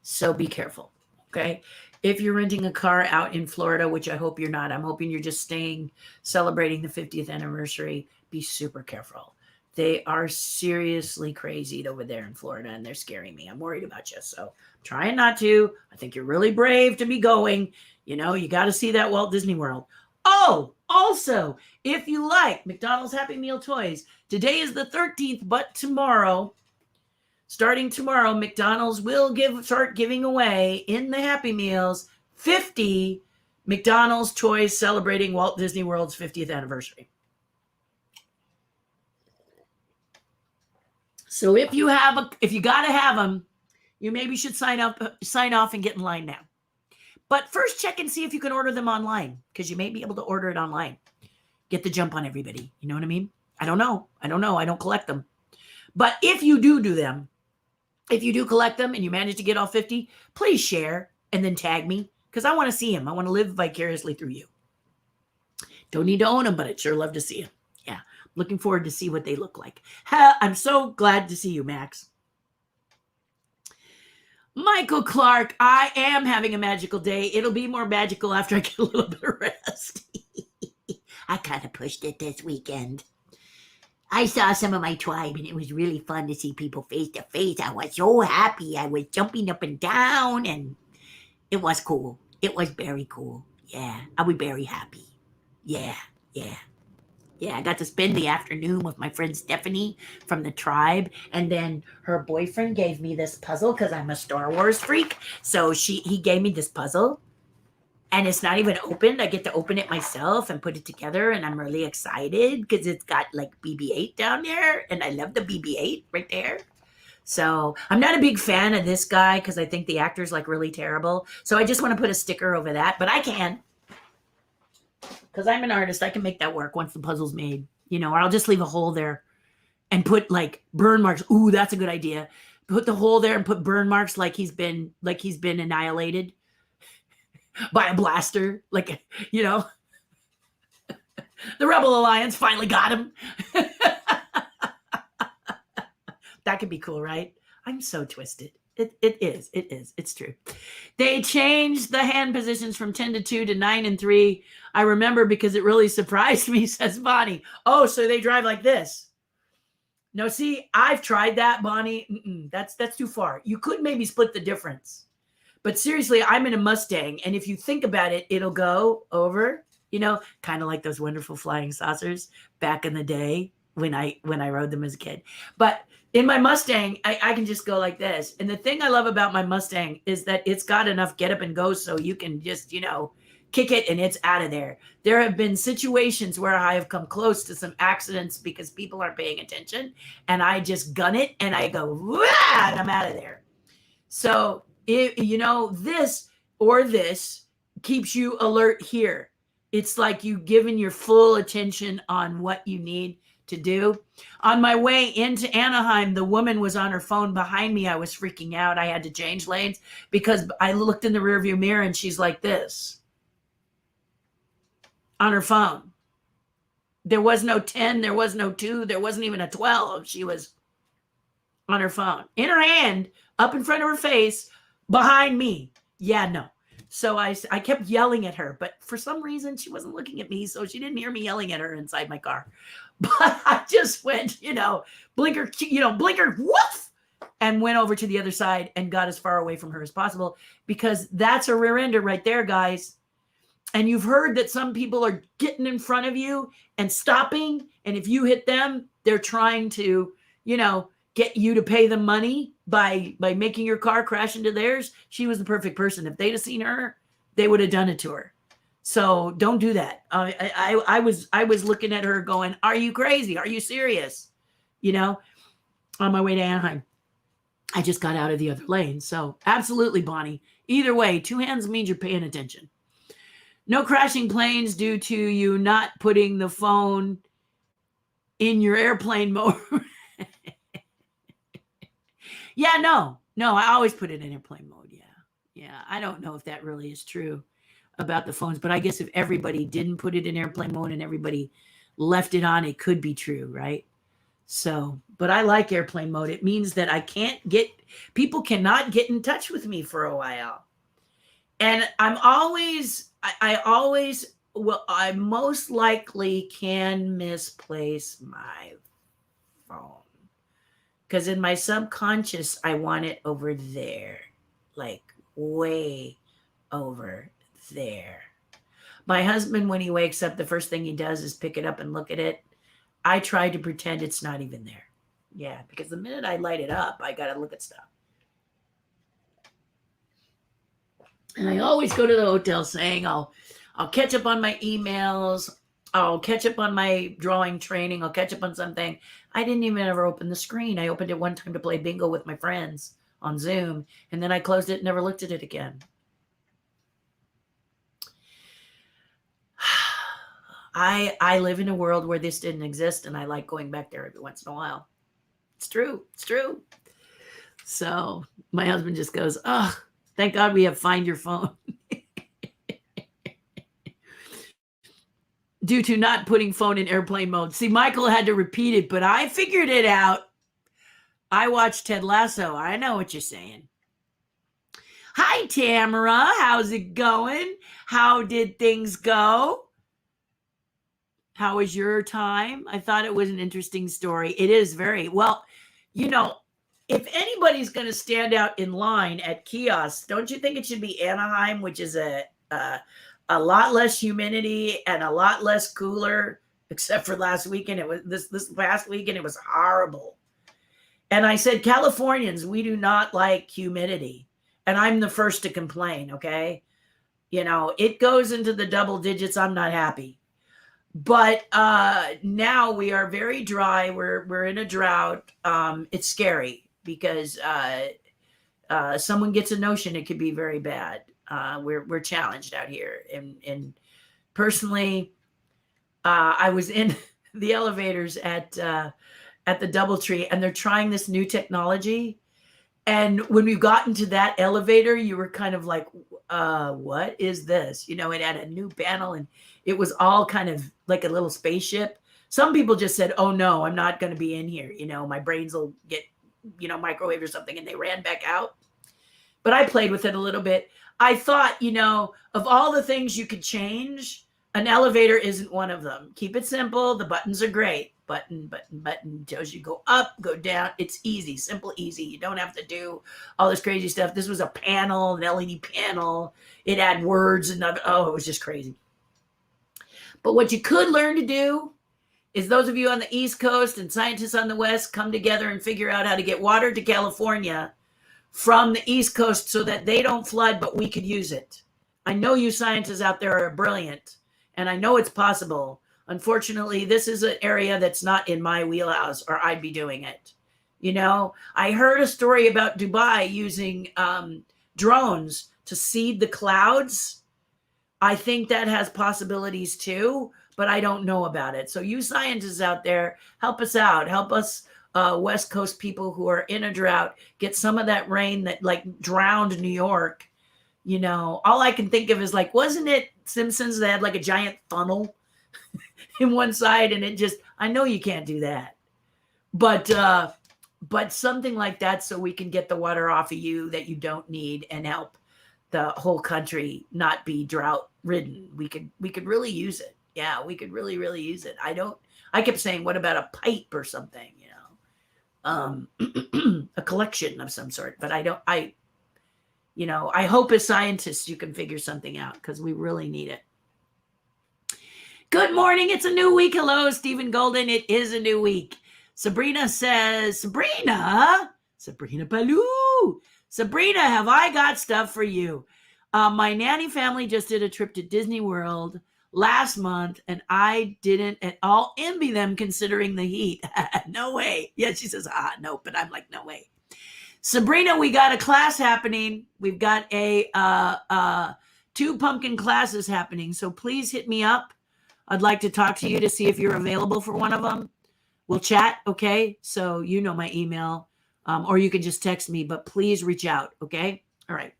[SPEAKER 1] So be careful, okay? If you're renting a car out in Florida, which I hope you're not, I'm hoping you're just staying, celebrating the 50th anniversary, be super careful. They are seriously crazy over there in Florida, and they're scaring me. I'm worried about you, so I'm trying not to. I think you're really brave to be going. You got to see that Walt Disney World. Oh, also, if you like McDonald's Happy Meal toys, today is the 13th, but starting tomorrow, McDonald's will start giving away in the Happy Meals 50 McDonald's toys celebrating Walt Disney World's 50th anniversary. So if you got to have them, you maybe should sign off and get in line now. But first check and see if you can order them online, because you may be able to order it online. Get the jump on everybody. You know what I mean? I don't know. I don't collect them. But if you do them, if you do collect them and you manage to get all 50, please share and then tag me, because I want to see them. I want to live vicariously through you. Don't need to own them, but I'd sure love to see them. Yeah, looking forward to see what they look like. I'm so glad to see you, Max. Michael Clark, I am having a magical day. It'll be more magical after I get a little bit of rest. I kind of pushed it this weekend. I saw some of my tribe, and it was really fun to see people face to face. I was so happy. I was jumping up and down, and it was cool. It was very cool. Yeah, I was very happy. Yeah. I got to spend the afternoon with my friend Stephanie from the tribe, and then her boyfriend gave me this puzzle because I'm a Star Wars freak. So he gave me this puzzle, and it's not even opened. I get to open it myself and put it together, and I'm really excited because it's got like BB-8 down there, and I love the BB-8 right there. So I'm not a big fan of this guy because I think the actor's like really terrible. So I just want to put a sticker over that, but I can. Because I'm an artist, I can make that work once the puzzle's made, or I'll just leave a hole there and put like burn marks. Ooh, that's a good idea. Put the hole there and put burn marks like he's been annihilated by a blaster. The Rebel Alliance finally got him. That could be cool, right? I'm so twisted. It is. It's true. They changed the hand positions from 10 to 2 to 9 and 3. I remember because it really surprised me, says Bonnie. Oh, so they drive like this. No, see, I've tried that, Bonnie. That's too far. You could maybe split the difference. But seriously, I'm in a Mustang, and if you think about it, it'll go over. kind of like those wonderful flying saucers back in the day when I rode them as a kid. But in my Mustang, I can just go like this. And the thing I love about my Mustang is that it's got enough get up and go so you can just, kick it and it's out of there. There have been situations where I have come close to some accidents because people aren't paying attention, and I just gun it and I go, wah, and I'm out of there. So, this keeps you alert here. It's like you giving your full attention on what you need to do. On my way into Anaheim, the woman was on her phone behind me. I was freaking out. I had to change lanes because I looked in the rearview mirror and she's like this on her phone. There was no 10, there was no 2, there wasn't even a 12. She was on her phone, in her hand, up in front of her face, behind me. Yeah, no. So I kept yelling at her, but for some reason she wasn't looking at me, so she didn't hear me yelling at her inside my car. But I just went, blinker, blinker, woof, and went over to the other side and got as far away from her as possible, because that's a rear ender right there, guys. And you've heard that some people are getting in front of you and stopping, and if you hit them, they're trying to, get you to pay them money by making your car crash into theirs. She was the perfect person. If they'd have seen her, they would have done it to her. So don't do that. I was looking at her going, are you crazy? Are you serious? On my way to Anaheim. I just got out of the other lane. So absolutely, Bonnie. Either way, 2 hands means you're paying attention. No crashing planes due to you not putting the phone in your airplane mode. Yeah, no, I always put it in airplane mode. Yeah. I don't know if that really is true about the phones, but I guess if everybody didn't put it in airplane mode and everybody left it on, it could be true, right? So, but I like airplane mode. It means that people cannot get in touch with me for a while. And I most likely can misplace my phone. Because in my subconscious, I want it over there, like way over there. My husband, when he wakes up, the first thing he does is pick it up and look at it. I try to pretend it's not even there. Yeah, because the minute I light it up, I got to look at stuff. And I always go to the hotel saying, I'll catch up on my emails. I'll catch up on my drawing training. I'll catch up on something. I didn't even ever open the screen. I opened it one time to play bingo with my friends on Zoom, and then I closed it and never looked at it again. I live in a world where this didn't exist, and I like going back there every once in a while. It's true. So my husband just goes, oh, thank God we have Find Your Phone. Due to not putting phone in airplane mode. See, Michael had to repeat it, but I figured it out. I watched Ted Lasso. I know what you're saying. Hi, Tamara. How's it going? How did things go? How was your time? I thought it was an interesting story. It is very, well, if anybody's going to stand out in line at kiosks, don't you think it should be Anaheim, which is a lot less humidity and a lot less cooler, except for last weekend. It was this past weekend, it was horrible. And I said, Californians, we do not like humidity. And I'm the first to complain, okay? It goes into the double digits. I'm not happy. But now we are very dry. We're in a drought. It's scary because someone gets a notion it could be very bad. We're challenged out here. And personally, I was in the elevators at the DoubleTree, and they're trying this new technology. And when we got into that elevator, you were kind of like, what is this? It had a new panel, and it was all kind of like a little spaceship. Some people just said, oh no, I'm not going to be in here. My brains will get, microwaved or something. And they ran back out. But I played with it a little bit. I thought, of all the things you could change, an elevator isn't one of them. Keep it simple. The buttons are great. Button tells you go up, go down. It's easy, simple, easy. You don't have to do all this crazy stuff. This was a panel, an LED panel. It had words and it was just crazy. But what you could learn to do is those of you on the East Coast and scientists on the West come together and figure out how to get water to California from the East Coast so that they don't flood, but we could use it. I know you scientists out there are brilliant, and I know it's possible. Unfortunately, this is an area that's not in my wheelhouse, or I'd be doing it. I heard a story about Dubai using drones to seed the clouds. I think that has possibilities too, but I don't know about it. So you scientists out there, help us out. Help us West Coast people who are in a drought get some of that rain that like drowned New York. All I can think of is like, wasn't it Simpsons that had like a giant funnel in one side, and it just, I know you can't do that, but something like that so we can get the water off of you that you don't need and help the whole country not be drought ridden. We could really use it. Yeah, we could really, really use it. I kept saying, what about a pipe or something, a collection of some sort, but I hope as scientists you can figure something out because we really need it. Good morning. It's a new week. Hello, Stephen Golden. It is a new week. Sabrina says, Sabrina Paloo. Sabrina, have I got stuff for you? My nanny family just did a trip to Disney World last month, and I didn't at all envy them considering the heat. No way. Yeah, she says, no, but I'm like, no way. Sabrina, we got a class happening. We've got a 2 pumpkin classes happening. So please hit me up. I'd like to talk to you to see if you're available for one of them. We'll chat, okay? So you know my email, or you can just text me, but please reach out, okay? All right.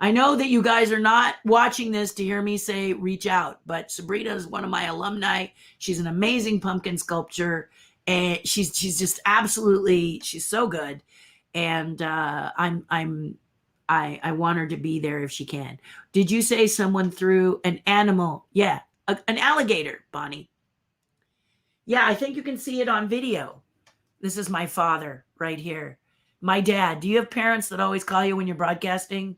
[SPEAKER 1] I know that you guys are not watching this to hear me say reach out, but Sabrina is one of my alumni. She's an amazing pumpkin sculptor, and she's just absolutely, she's so good. And I want her to be there if she can. Did you say someone threw an animal? Yeah, an alligator, Bonnie. Yeah, I think you can see it on video. This is my father right here. My dad. Do you have parents that always call you when you're broadcasting?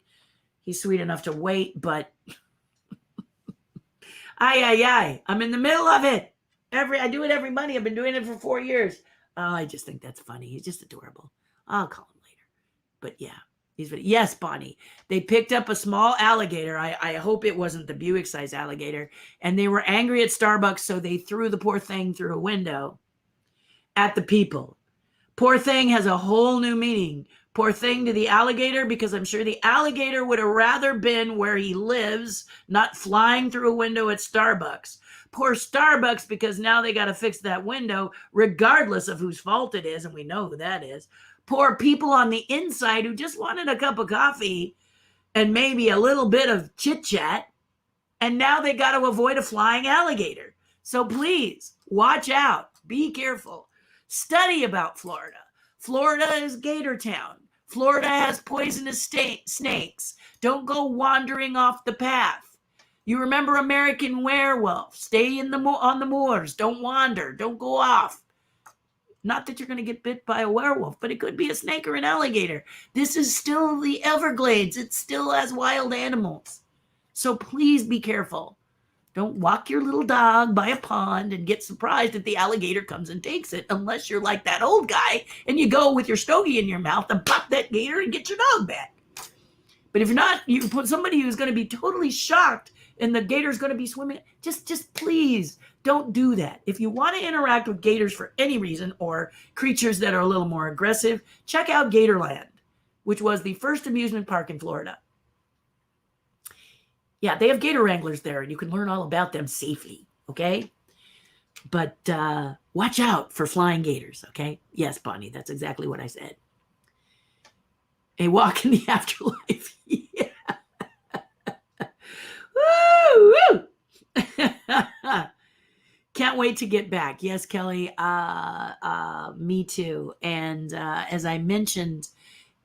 [SPEAKER 1] He's sweet enough to wait, but I'm in the middle of it. I do it every Monday. I've been doing it for 4 years. Oh, I just think that's funny. He's just adorable. I'll call him later. But yeah, yes, Bonnie. They picked up a small alligator. I hope it wasn't the Buick-sized alligator. And they were angry at Starbucks, so they threw the poor thing through a window at the people. Poor thing has a whole new meaning. Poor thing to the alligator, because I'm sure the alligator would have rather been where he lives, not flying through a window at Starbucks. Poor Starbucks, because now they got to fix that window, regardless of whose fault it is, and we know who that is. Poor people on the inside who just wanted a cup of coffee and maybe a little bit of chit-chat, and now they got to avoid a flying alligator. So please, watch out. Be careful. Study about Florida. Florida is Gator Town. Florida has poisonous snakes. Don't go wandering off the path. You remember American Werewolf. Stay on the moors. Don't wander. Don't go off. Not that you're going to get bit by a werewolf, but it could be a snake or an alligator. This is still the Everglades. It still has wild animals. So please be careful. Don't walk your little dog by a pond and get surprised if the alligator comes and takes it, unless you're like that old guy and you go with your stogie in your mouth and pop that gator and get your dog back. But if you're not, you put somebody who's going to be totally shocked and the gator's going to be swimming. Just please don't do that. If you want to interact with gators for any reason, or creatures that are a little more aggressive, check out Gatorland, which was the first amusement park in Florida. Yeah, they have gator wranglers there, and you can learn all about them safely, okay? But watch out for flying gators, okay? Yes, Bonnie, that's exactly what I said. A walk in the afterlife. Yeah. Woo, woo. Can't wait to get back. Yes, Kelly, me too. And as I mentioned,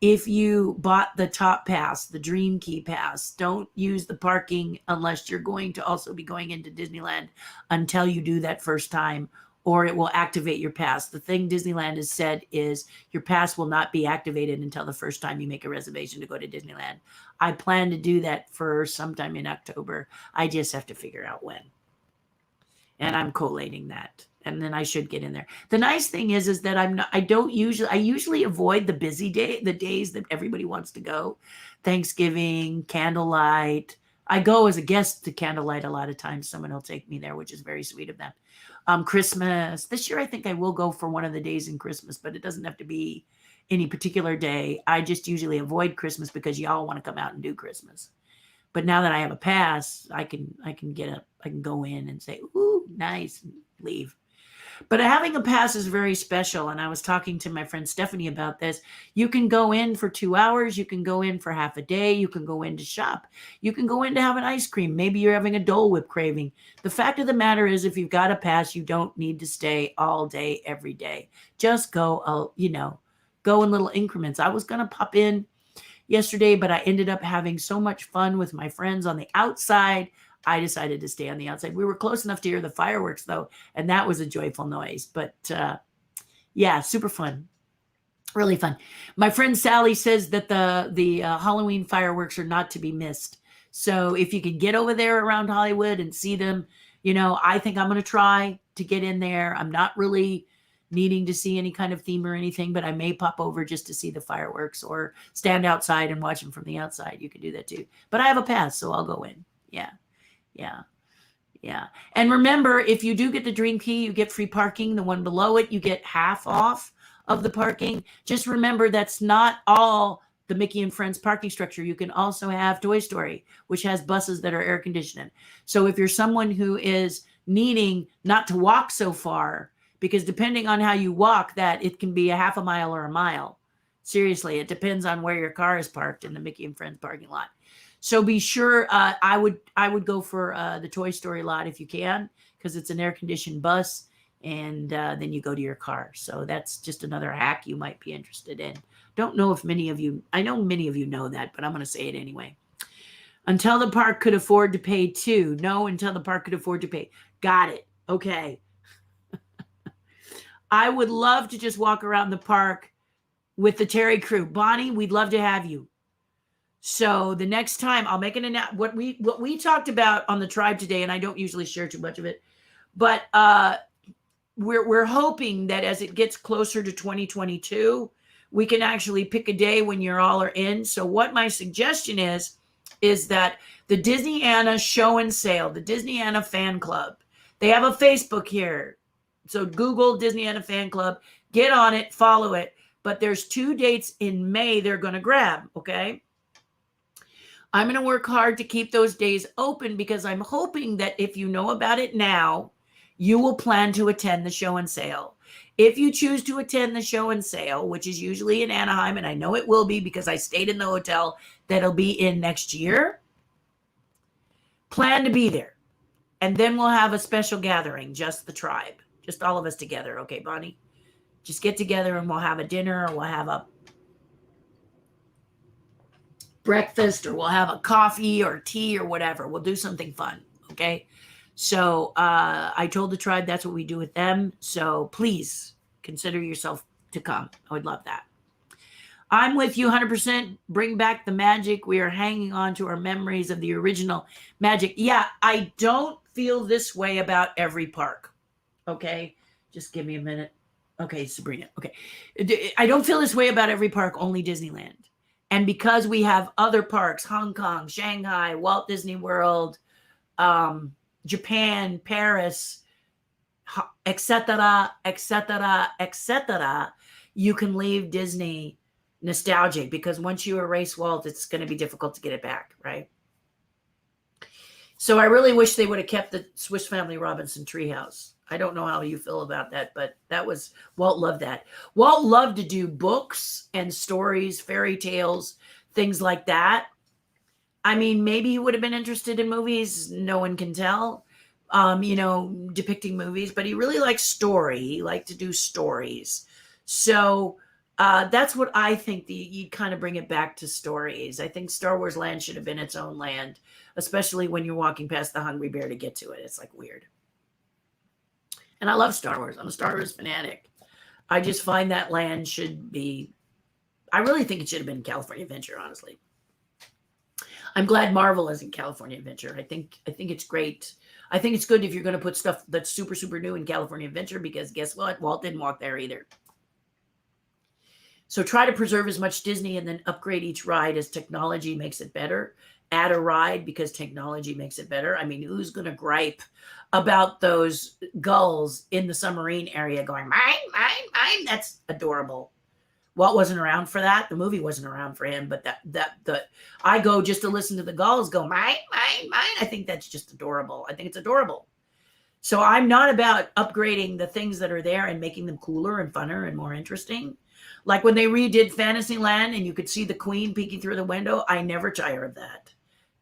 [SPEAKER 1] if you bought the top pass, the Dream Key pass, don't use the parking unless you're going to also be going into Disneyland until you do that first time, or it will activate your pass. The thing Disneyland has said is your pass will not be activated until the first time you make a reservation to go to Disneyland. I plan to do that for sometime in October. I just have to figure out when. and I'm collating that. And then I should get in there. The nice thing is that I usually avoid the busy the days that everybody wants to go. Thanksgiving, candlelight. I go as a guest to candlelight a lot of times. Someone will take me there, which is very sweet of them. Christmas. This year, I think I will go for one of the days in Christmas, but it doesn't have to be any particular day. I just usually avoid Christmas because y'all want to come out and do Christmas. But now that I have a pass, I can go in and say, ooh, nice, and leave. But having a pass is very special. And I was talking to my friend Stephanie about this. You can go in for 2 hours. You can go in for half a day. You can go in to shop. You can go in to have an ice cream. Maybe you're having a Dole Whip craving. The fact of the matter is, if you've got a pass, you don't need to stay all day, every day. Just go, go in little increments. I was going to pop in yesterday, but I ended up having so much fun with my friends on the outside. I decided to stay on the outside. We were close enough to hear the fireworks, though, and that was a joyful noise. But yeah, super fun. Really fun. My friend Sally says that the Halloween fireworks are not to be missed. So if you can get over there around Hollywood and see them, I think I'm going to try to get in there. I'm not really needing to see any kind of theme or anything, but I may pop over just to see the fireworks or stand outside and watch them from the outside. You can do that too. But I have a pass, so I'll go in. Yeah. And remember, if you do get the Dream Key, you get free parking. The one below it, you get half off of the parking. Just remember, that's not all the Mickey and Friends parking structure. You can also have Toy Story, which has buses that are air conditioned. So if you're someone who is needing not to walk so far, because depending on how you walk, that it can be a half a mile or a mile. Seriously, it depends on where your car is parked in the Mickey and Friends parking lot. So be sure, I would go for the Toy Story lot if you can, because it's an air-conditioned bus, and then you go to your car. So that's just another hack you might be interested in. Don't know if I know many of you know that, but I'm going to say it anyway. Until the park could afford to pay too. No, until the park could afford to pay. Got it. Okay. I would love to just walk around the park with the TERRI crew. Bonnie, we'd love to have you. So the next time I'll make an announcement. What we talked about on the tribe today, and I don't usually share too much of it, but we're hoping that as it gets closer to 2022, we can actually pick a day when you're all are in. So what my suggestion is that the Disney Anna show and sale, the Disney Anna fan club, they have a Facebook here. So Google Disney Anna fan club, get on it, follow it. But there's 2 dates in May they're going to grab, okay? I'm going to work hard to keep those days open because I'm hoping that if you know about it now, you will plan to attend the show and sale. If you choose to attend the show and sale, which is usually in Anaheim, and I know it will be because I stayed in the hotel that'll be in next year, plan to be there. And then we'll have a special gathering, just the tribe, just all of us together. Okay, Bonnie? Just get together and we'll have a dinner, or we'll have a breakfast, or we'll have a coffee or tea or whatever. We'll do something fun. Okay. So I told the tribe that's what we do with them. So please consider yourself to come. I would love that. I'm with you 100%. Bring back the magic. We are hanging on to our memories of the original magic. Yeah, I don't feel this way about every park. Okay. Just give me a minute. Okay, Sabrina. Okay. I don't feel this way about every park, only Disneyland. And because we have other parks, Hong Kong, Shanghai, Walt Disney World, Japan, Paris, etc., you can leave Disney nostalgic, because once you erase Walt, it's going to be difficult to get it back, right? So I really wish they would have kept the Swiss Family Robinson treehouse. I don't know how you feel about that, but Walt loved that. Walt loved to do books and stories, fairy tales, things like that. I mean, maybe he would have been interested in movies. No one can tell, depicting movies, but he really liked story. He liked to do stories. So that's what I think, you kind of bring it back to stories. I think Star Wars Land should have been its own land, especially when you're walking past the Hungry Bear to get to it. It's like weird. And I love Star Wars. I'm a Star Wars fanatic. I just find that land should be, I really think it should have been California Adventure, honestly. I'm glad Marvel isn't California Adventure. I think it's great. I think it's good if you're going to put stuff that's super, super new in California Adventure, because guess what? Walt didn't walk there either. So try to preserve as much Disney and then upgrade each ride as technology makes it better. Add a ride because technology makes it better. I mean, who's going to gripe about those gulls in the submarine area going, mine, mine, mine? That's adorable. Walt wasn't around for that. The movie wasn't around for him, but I go just to listen to the gulls go, mine, mine, mine. I think that's just adorable. I think it's adorable. So I'm not about upgrading the things that are there and making them cooler and funner and more interesting. Like when they redid Fantasyland and you could see the Queen peeking through the window, I never tire of that.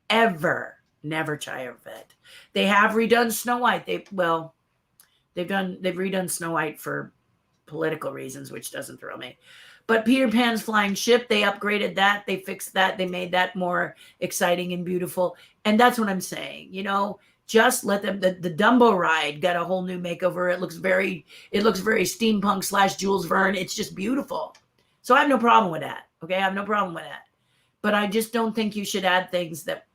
[SPEAKER 1] Ever. Never tire of it. They have redone Snow White. They've redone Snow White for political reasons, which doesn't thrill me. But Peter Pan's Flying Ship, they upgraded that. They fixed that. They made that more exciting and beautiful. And that's what I'm saying. You know, just let them, the Dumbo ride got a whole new makeover. It looks very steampunk / Jules Verne. It's just beautiful. So I have no problem with that. Okay. I have no problem with that. But I just don't think you should add things that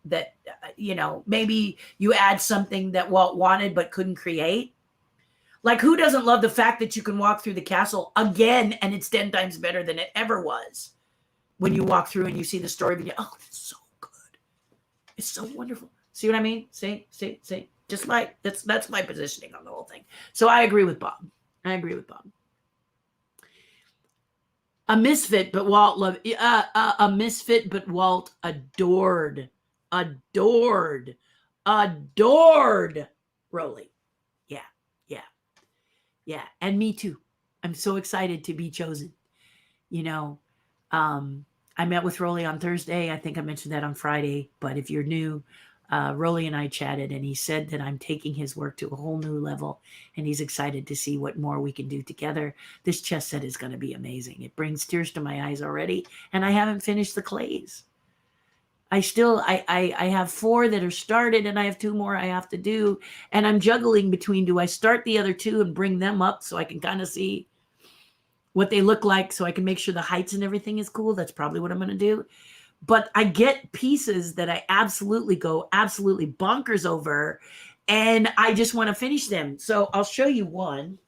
[SPEAKER 1] maybe you add something that Walt wanted but couldn't create. Like, who doesn't love the fact that you can walk through the castle again and it's 10 times better than it ever was? When you walk through and you see the story video, oh, it's so good. It's so wonderful. See what I mean? See? Just like, that's my positioning on the whole thing. So I agree with Bob. A misfit, but Walt loved. A misfit, but Walt adored Rowley. Yeah, and me too. I'm so excited to be chosen. I met with Rowley on Thursday. I think I mentioned that on Friday. But if you're new, Rowley and I chatted, and he said that I'm taking his work to a whole new level, and he's excited to see what more we can do together. This chess set is going to be amazing. It brings tears to my eyes already, and I haven't finished the clays. I have 4 that are started, and I have 2 more I have to do, and I'm juggling between, do I start the other 2 and bring them up so I can kind of see what they look like, so I can make sure the heights and everything is cool? That's probably what I'm going to do. But I get pieces that I absolutely bonkers over, and I just want to finish them. So I'll show you one.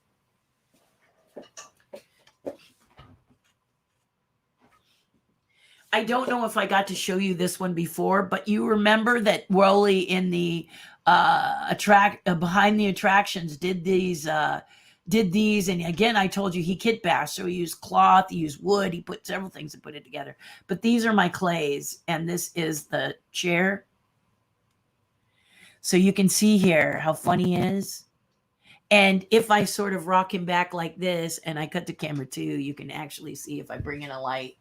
[SPEAKER 1] I don't know if I got to show you this one before, but you remember that Rowley in the behind the attractions did these, and again, I told you he kit bashed, so he used cloth, he used wood, he put several things to put it together. But these are my clays, and this is the chair. So you can see here how funny he is. And if I sort of rock him back like this, and I cut the camera too, you can actually see if I bring in a light.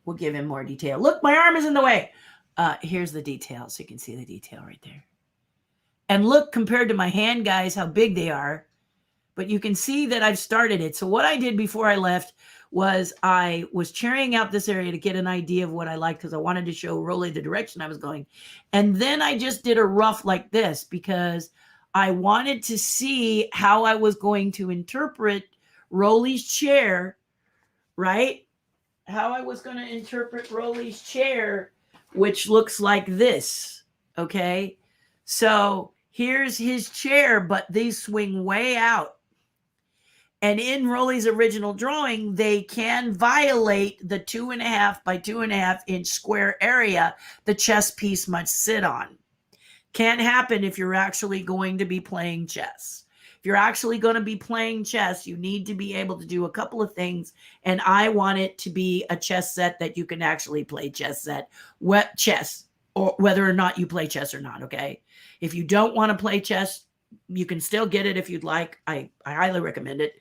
[SPEAKER 1] We'll give him more detail. Look, my arm is in the way. Here's the detail, so you can see the detail right there. And look, compared to my hand, guys, how big they are. But you can see that I've started it. So what I did before I left was I was cherrying out this area to get an idea of what I liked, because I wanted to show Rowley the direction I was going. And then I just did a rough like this because I wanted to see how I was going to interpret Rowley's chair, right? How I was going to interpret Rowley's chair, which looks like this, okay? So here's his chair, but these swing way out. And in Rowley's original drawing, they can violate the 2.5 by 2.5 inch square area the chess piece must sit on. Can't happen if you're actually going to be playing chess. If you're actually going to be playing chess, you need to be able to do a couple of things. And I want it to be a chess set that you can actually play chess, or whether or not you play chess or not, okay? If you don't want to play chess, you can still get it if you'd like. I highly recommend it.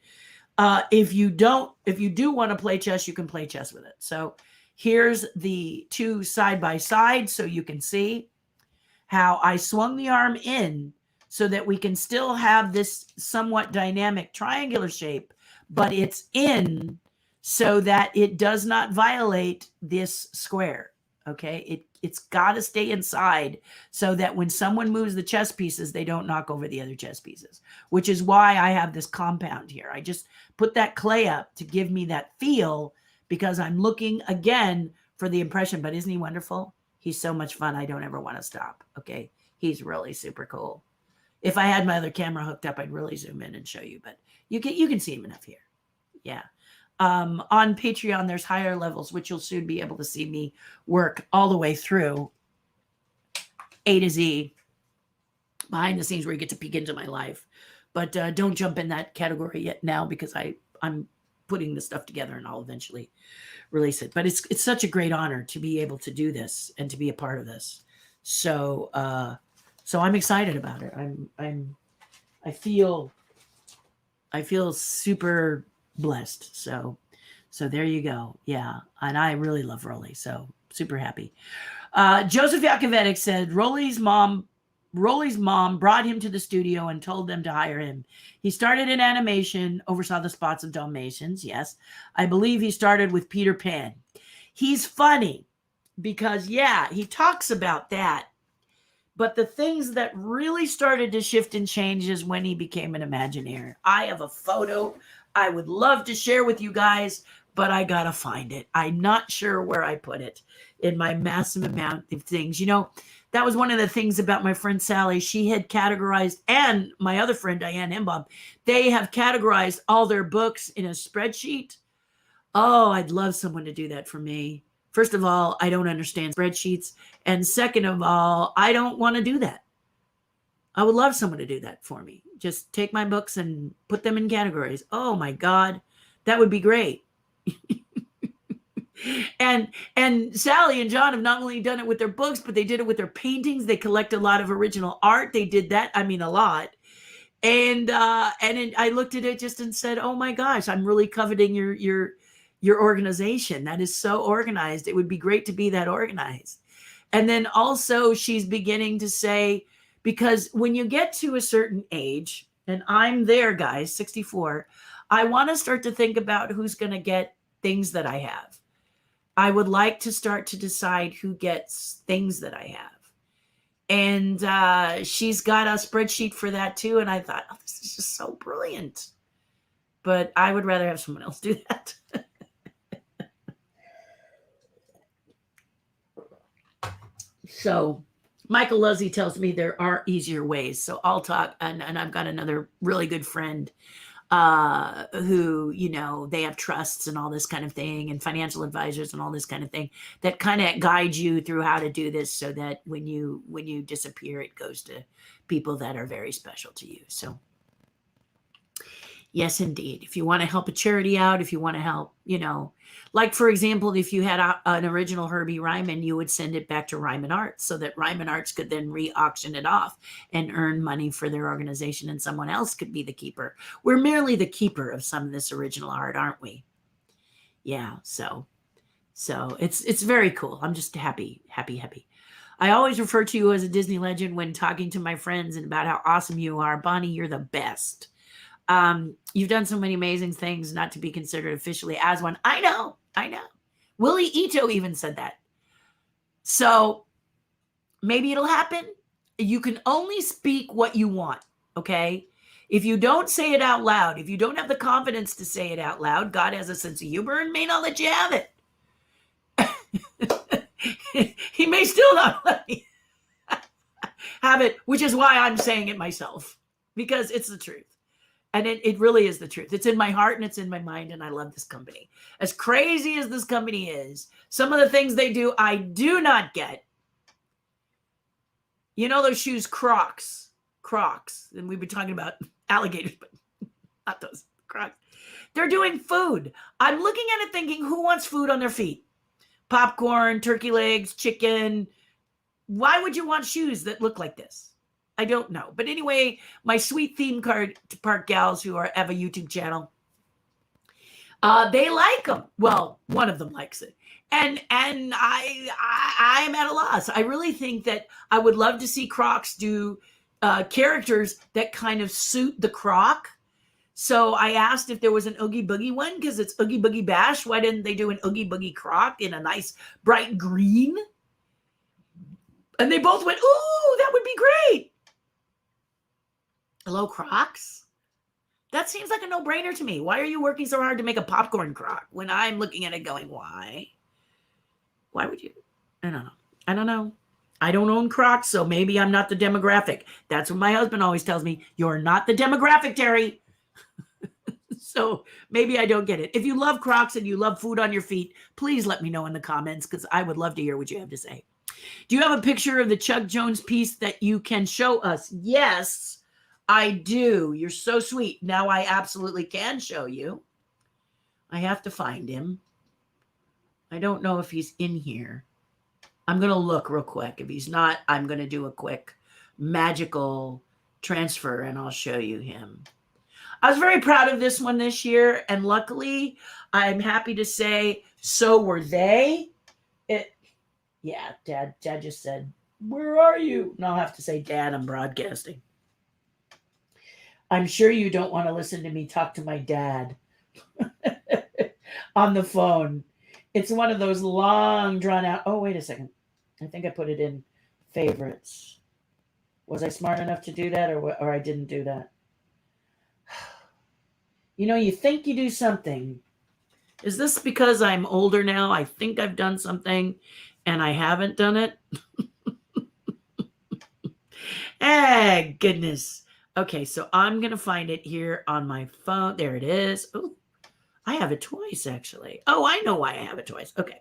[SPEAKER 1] If you do want to play chess, you can play chess with it. So here's the 2 side by side, so you can see how I swung the arm in so that we can still have this somewhat dynamic triangular shape, but it's in so that it does not violate this square, okay? It's got to stay inside so that when someone moves the chess pieces, they don't knock over the other chess pieces, which is why I have this compound here. I just put that clay up to give me that feel because I'm looking again for the impression, but isn't he wonderful? He's so much fun. I don't ever want to stop, okay? He's really super cool. If I had my other camera hooked up, I'd really zoom in and show you, but you can see him enough here. Yeah. On Patreon, there's higher levels, which you'll soon be able to see me work all the way through A to Z, behind the scenes, where you get to peek into my life. But don't jump in that category yet now, because I'm putting the stuff together and I'll eventually release it. But it's such a great honor to be able to do this and to be a part of this. So I'm excited about it. I feel super blessed. So there you go. Yeah. And I really love Rowley. So super happy. Joseph Yakovetic said Rowley's mom brought him to the studio and told them to hire him. He started in animation, oversaw the spots of Dalmatians. Yes. I believe he started with Peter Pan. He's funny because, yeah, he talks about that. But the things that really started to shift and change is when he became an Imagineer. I have a photo I would love to share with you guys, but I got to find it. I'm not sure where I put it in my massive amount of things. You know, that was one of the things about my friend Sally. She had categorized, and my other friend Diane Hembaum, they have categorized all their books in a spreadsheet. Oh, I'd love someone to do that for me. First of all, I don't understand spreadsheets. And second of all, I don't want to do that. I would love someone to do that for me. Just take my books and put them in categories. Oh my God, that would be great. And Sally and John have not only done it with their books, but they did it with their paintings. They collect a lot of original art. They did that. I mean, a lot. And I looked at it just and said, oh my gosh, I'm really coveting your organization. That is so organized. It would be great to be that organized. And then also she's beginning to say, because when you get to a certain age, and I'm there, guys, 64, I want to start to think about who's going to get things that I have. I would like to start to decide who gets things that I have. And she's got a spreadsheet for that too. And I thought, oh, this is just so brilliant. But I would rather have someone else do that. So Michael Luzzi tells me there are easier ways. So I'll talk. And I've got another really good friend who, you know, they have trusts and all this kind of thing, and financial advisors and all this kind of thing that kind of guide you through how to do this, so that when you disappear, it goes to people that are very special to you. So yes, indeed. If you want to help a charity out, if you want to help, you know, like, for example, if you had an original Herbie Ryman, you would send it back to Ryman Arts, so that Ryman Arts could then re-auction it off and earn money for their organization, and someone else could be the keeper. We're merely the keeper of some of this original art, aren't we? Yeah, so it's very cool. I'm just happy. I always refer to you as a Disney legend when talking to my friends and about how awesome you are. Bonnie, you're the best. You've done so many amazing things not to be considered officially as one. I know. Willie Ito even said that. So maybe it'll happen. You can only speak what you want, okay? If you don't say it out loud, if you don't have the confidence to say it out loud, God has a sense of humor and may not let you have it. He may still not let me have it, which is why I'm saying it myself, because it's the truth. And it really is the truth. It's in my heart and it's in my mind, and I love this company. As crazy as this company is, some of the things they do, I do not get. You know those shoes, Crocs, and we've been talking about alligators, but not those, Crocs. They're doing food. I'm looking at it thinking, who wants food on their feet? Popcorn, turkey legs, chicken. Why would you want shoes that look like this? I don't know. But anyway, my sweet theme park gals who have a YouTube channel, they like them. Well, one of them likes it. And I'm at a loss. I really think that I would love to see Crocs do characters that kind of suit the Croc. So I asked if there was an Oogie Boogie one, because it's Oogie Boogie Bash. Why didn't they do an Oogie Boogie Croc in a nice bright green? And they both went, ooh, that would be great. Hello, Crocs? That seems like a no-brainer to me. Why are you working so hard to make a popcorn Croc when I'm looking at it going, why? Why would you? I don't know. I don't own Crocs, so maybe I'm not the demographic. That's what my husband always tells me. You're not the demographic, Terry. So maybe I don't get it. If you love Crocs and you love food on your feet, please let me know in the comments because I would love to hear what you have to say. Do you have a picture of the Chuck Jones piece that you can show us? Yes, I do. You're so sweet. Now I absolutely can show you. I have to find him. I don't know if he's in here. I'm going to look real quick. If he's not, I'm going to do a quick magical transfer and I'll show you him. I was very proud of this one this year, and luckily, I'm happy to say, so were they. Yeah, Dad just said, where are you? And I'll have to say, Dad, I'm broadcasting. I'm sure you don't want to listen to me talk to my dad on the phone. It's one of those long, drawn out. Oh, wait a second. I think I put it in favorites. Was I smart enough to do that, or I didn't do that? You know, you think you do something. Is this because I'm older now? I think I've done something and I haven't done it. Hey, goodness. Okay, so I'm going to find it here on my phone. There it is. Oh, I have it twice, actually. Oh, I know why I have it twice. Okay.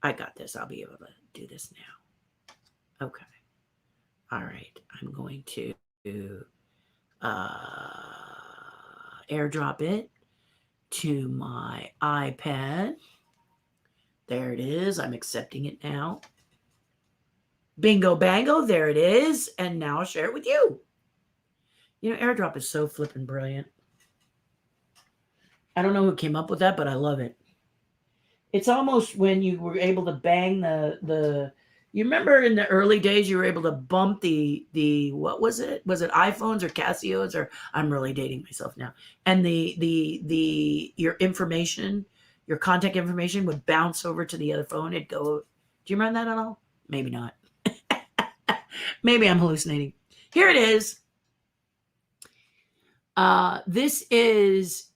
[SPEAKER 1] I got this. I'll be able to do this now. Okay. All right. I'm going to airdrop it to my iPad. There it is. I'm accepting it now. Bingo bango. There it is. And now I'll share it with you. You know, airdrop is so flippin' brilliant. I don't know who came up with that, but I love it. It's almost when you were able to bang the you remember in the early days you were able to bump the what was it? Was it iPhones or Casios, or I'm really dating myself now. And the your information, your contact information would bounce over to the other phone. It'd go. Do you remember that at all? Maybe not. Maybe I'm hallucinating. Here it is. This is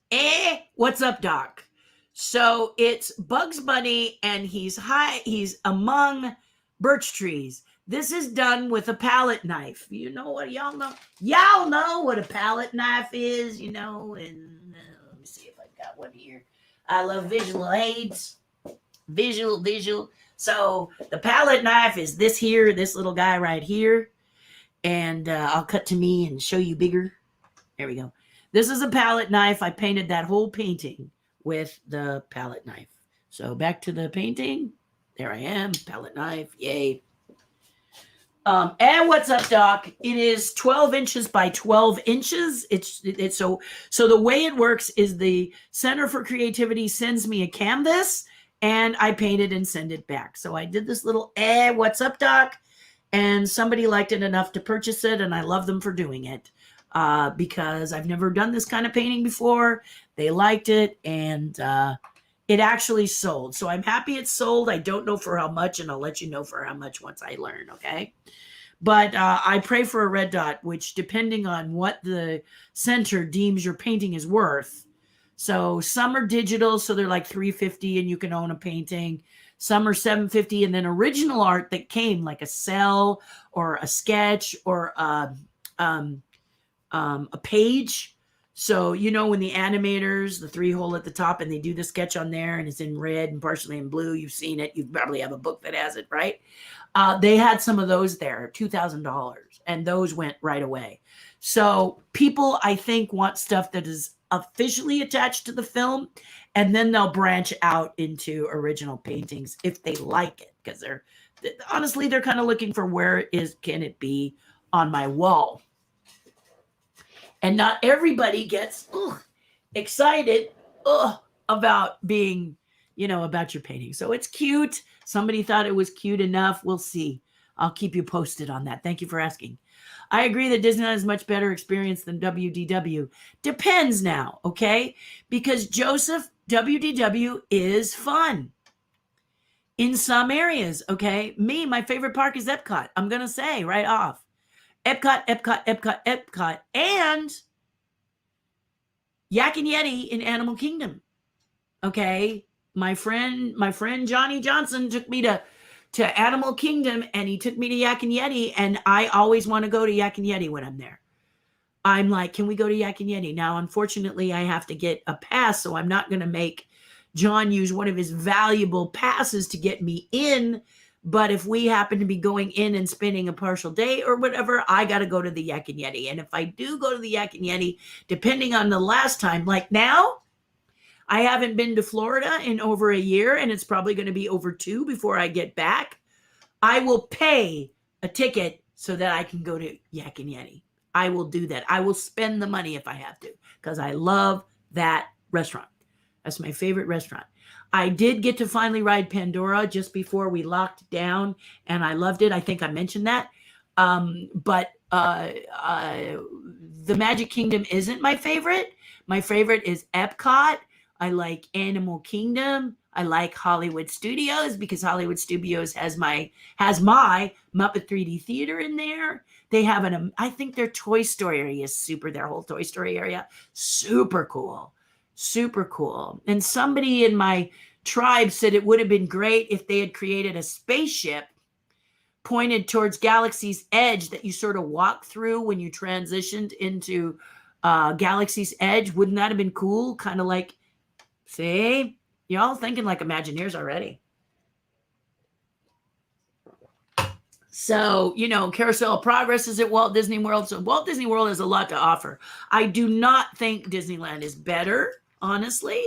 [SPEAKER 1] what's up, Doc? So it's Bugs Bunny and he's among birch trees. This is done with a palette knife. You know what? Y'all know what a palette knife is, you know. And let me see if I got one here. I love visual aids. Visual. So the palette knife is this little guy right here. And I'll cut to me and show you bigger. There we go. This is a palette knife. I painted that whole painting with the palette knife. So back to the painting. There I am, palette knife, yay. And what's up, Doc? It is 12 inches by 12 inches. It's so the way it works is the Center for Creativity sends me a canvas and I paint it and send it back. So I did this little, what's up, Doc? And somebody liked it enough to purchase it, and I love them for doing it because I've never done this kind of painting before. They liked it, and it actually sold. So I'm happy it's sold. I don't know for how much, and I'll let you know for how much once I learn, okay? But I pray for a red dot, which depending on what the center deems your painting is worth. So some are digital, so they're like $350 and you can own a painting. Some are $750, and then original art that came like a cell or a sketch or a page. So, you know, when the animators, the 3-hole at the top, and they do the sketch on there and it's in red and partially in blue, you've seen it. You probably have a book that has it, right? They had some of those there, $2,000, and those went right away. So people, I think, want stuff that is officially attached to the film, and then they'll branch out into original paintings if they like it, because honestly, they're kind of looking for can it be on my wall. And not everybody gets excited about being, about your painting. So it's cute. Somebody thought it was cute enough. We'll see. I'll keep you posted on that. Thank you for asking. I agree that Disneyland is a much better experience than WDW. Depends now, okay? Because Joseph, WDW is fun in some areas, okay? My favorite park is Epcot. I'm going to say right off. Epcot, and Yak and Yeti in Animal Kingdom. Okay, my friend Johnny Johnson took me to to Animal Kingdom, and he took me to Yak and Yeti, and I always want to go to Yak and Yeti when I'm there. I'm like, can we go to Yak and Yeti? Now, unfortunately, I have to get a pass, so I'm not going to make John use one of his valuable passes to get me in. But if we happen to be going in and spending a partial day or whatever, I got to go to the Yak and Yeti. And if I do go to the Yak and Yeti, depending on the last time, like now, I haven't been to Florida in over a year, and it's probably going to be over 2 before I get back. I will pay a ticket so that I can go to Yak and Yeti. I will do that. I will spend the money if I have to, because I love that restaurant. That's my favorite restaurant. I did get to finally ride Pandora just before we locked down, and I loved it. I think I mentioned that. But the Magic Kingdom isn't my favorite. My favorite is Epcot. I like Animal Kingdom. I like Hollywood Studios because Hollywood Studios has my Muppet 3D Theater in there. They have I think their Toy Story area is their whole Toy Story area, super cool. Super cool. And somebody in my tribe said it would have been great if they had created a spaceship pointed towards Galaxy's Edge that you sort of walk through when you transitioned into Galaxy's Edge. Wouldn't that have been cool? Kind of like, see, y'all thinking like Imagineers already. So, Carousel of Progress is at Walt Disney World. So Walt Disney World has a lot to offer. I do not think Disneyland is better, honestly,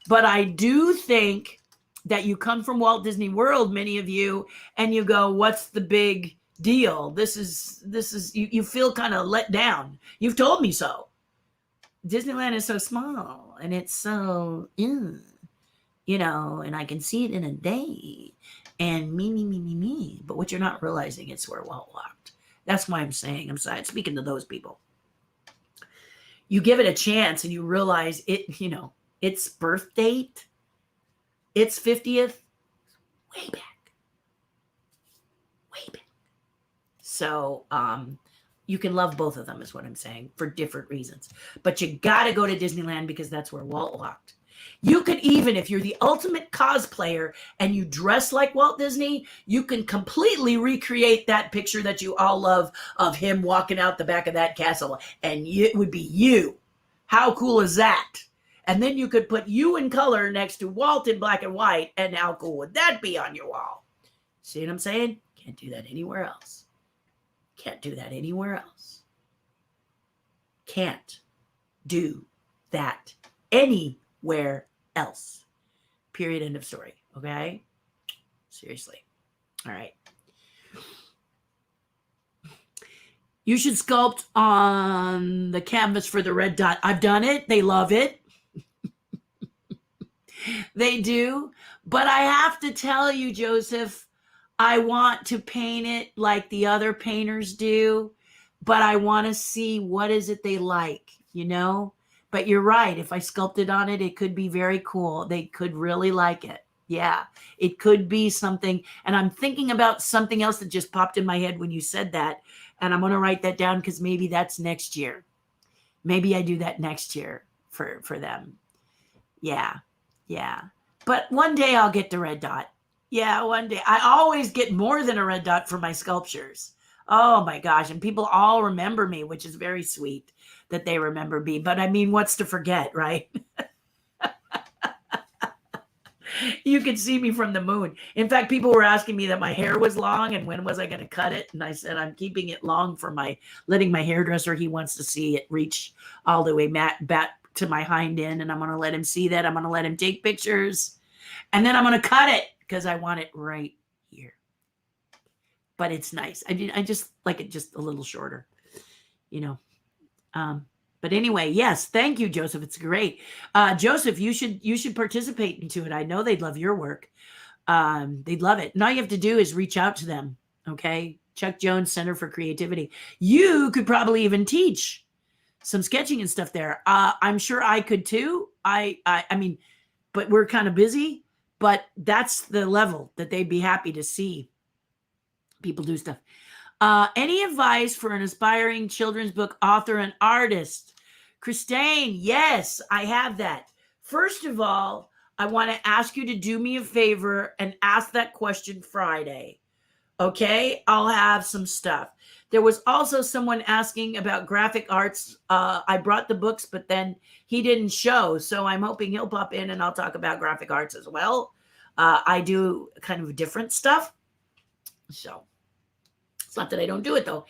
[SPEAKER 1] but I do think that you come from Walt Disney World, many of you, and you go, what's the big deal? This is you feel kind of let down. You've told me so. Disneyland is so small, and it's so, and I can see it in a day. And me. But what you're not realizing, it's where Walt walked. That's why I'm speaking to those people. You give it a chance and you realize it, its birth date, its 50th, way back. So, you can love both of them is what I'm saying, for different reasons. But you got to go to Disneyland because that's where Walt walked. You could even, if you're the ultimate cosplayer and you dress like Walt Disney, you can completely recreate that picture that you all love of him walking out the back of that castle. And it would be you. How cool is that? And then you could put you in color next to Walt in black and white. And how cool would that be on your wall? See what I'm saying? Can't do that anywhere else. Can't do that anywhere else. Can't do that anywhere else. Period. End of story. Okay? Seriously. All right. You should sculpt on the canvas for the red dot. I've done it. They love it. They do. But I have to tell you, Joseph, I want to paint it like the other painters do, but I want to see what is it they like, But you're right. If I sculpted on it, it could be very cool. They could really like it. Yeah, it could be something. And I'm thinking about something else that just popped in my head when you said that. And I'm going to write that down because maybe that's next year. Maybe I do that next year for them. Yeah. But one day I'll get the red dot. Yeah, one day. I always get more than a red dot for my sculptures. Oh my gosh. And people all remember me, which is very sweet that they remember me. But I mean, what's to forget, right? You could see me from the moon. In fact, people were asking me that my hair was long and when was I going to cut it? And I said, I'm keeping it long for letting my hairdresser, he wants to see it reach all the way back to my hind end. And I'm going to let him see that. I'm going to let him take pictures. And then I'm going to cut it because I want it right here. But it's nice. I just like it just a little shorter, But anyway, yes, thank you, Joseph. It's great. Joseph, you should participate into it. I know they'd love your work. They'd love it. And all you have to do is reach out to them. Okay. Chuck Jones Center for Creativity. You could probably even teach some sketching and stuff there. I'm sure I could too. I mean, but we're kind of busy, but that's the level that they'd be happy to see people do stuff. Any advice for an aspiring children's book author and artist? Christine, yes, I have that. First of all, I want to ask you to do me a favor and ask that question Friday. Okay, I'll have some stuff. There was also someone asking about graphic arts. I brought the books, but then he didn't show. So I'm hoping he'll pop in and I'll talk about graphic arts as well. I do kind of different stuff. So it's not that I don't do it though.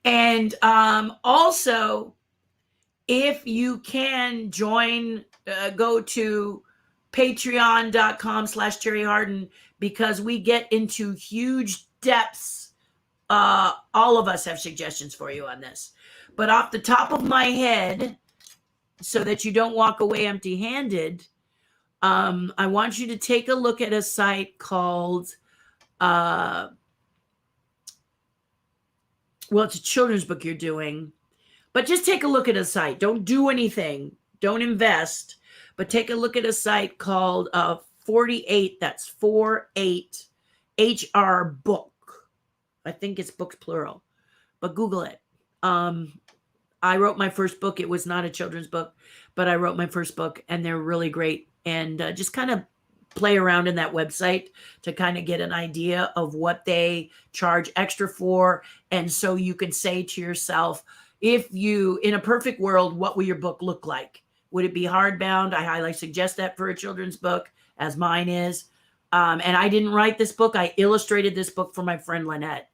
[SPEAKER 1] And also, if you can join, go to patreon.com/Terri Hardin, because we get into huge depths. All of us have suggestions for you on this. But off the top of my head, so that you don't walk away empty-handed, I want you to take a look at a site called, well, it's a children's book you're doing, but just take a look at a site. Don't do anything. Don't invest, but take a look at a site called 48, that's 48 HR book. I think it's books plural, but Google it. I wrote my first book. It was not a children's book, but I wrote my first book, and they're really great. And just kind of play around in that website to kind of get an idea of what they charge extra for. And so you can say to yourself, if you, in a perfect world, what will your book look like? Would it be hardbound? I highly suggest that for a children's book, as mine is. And I didn't write this book. I illustrated this book for my friend Lynette.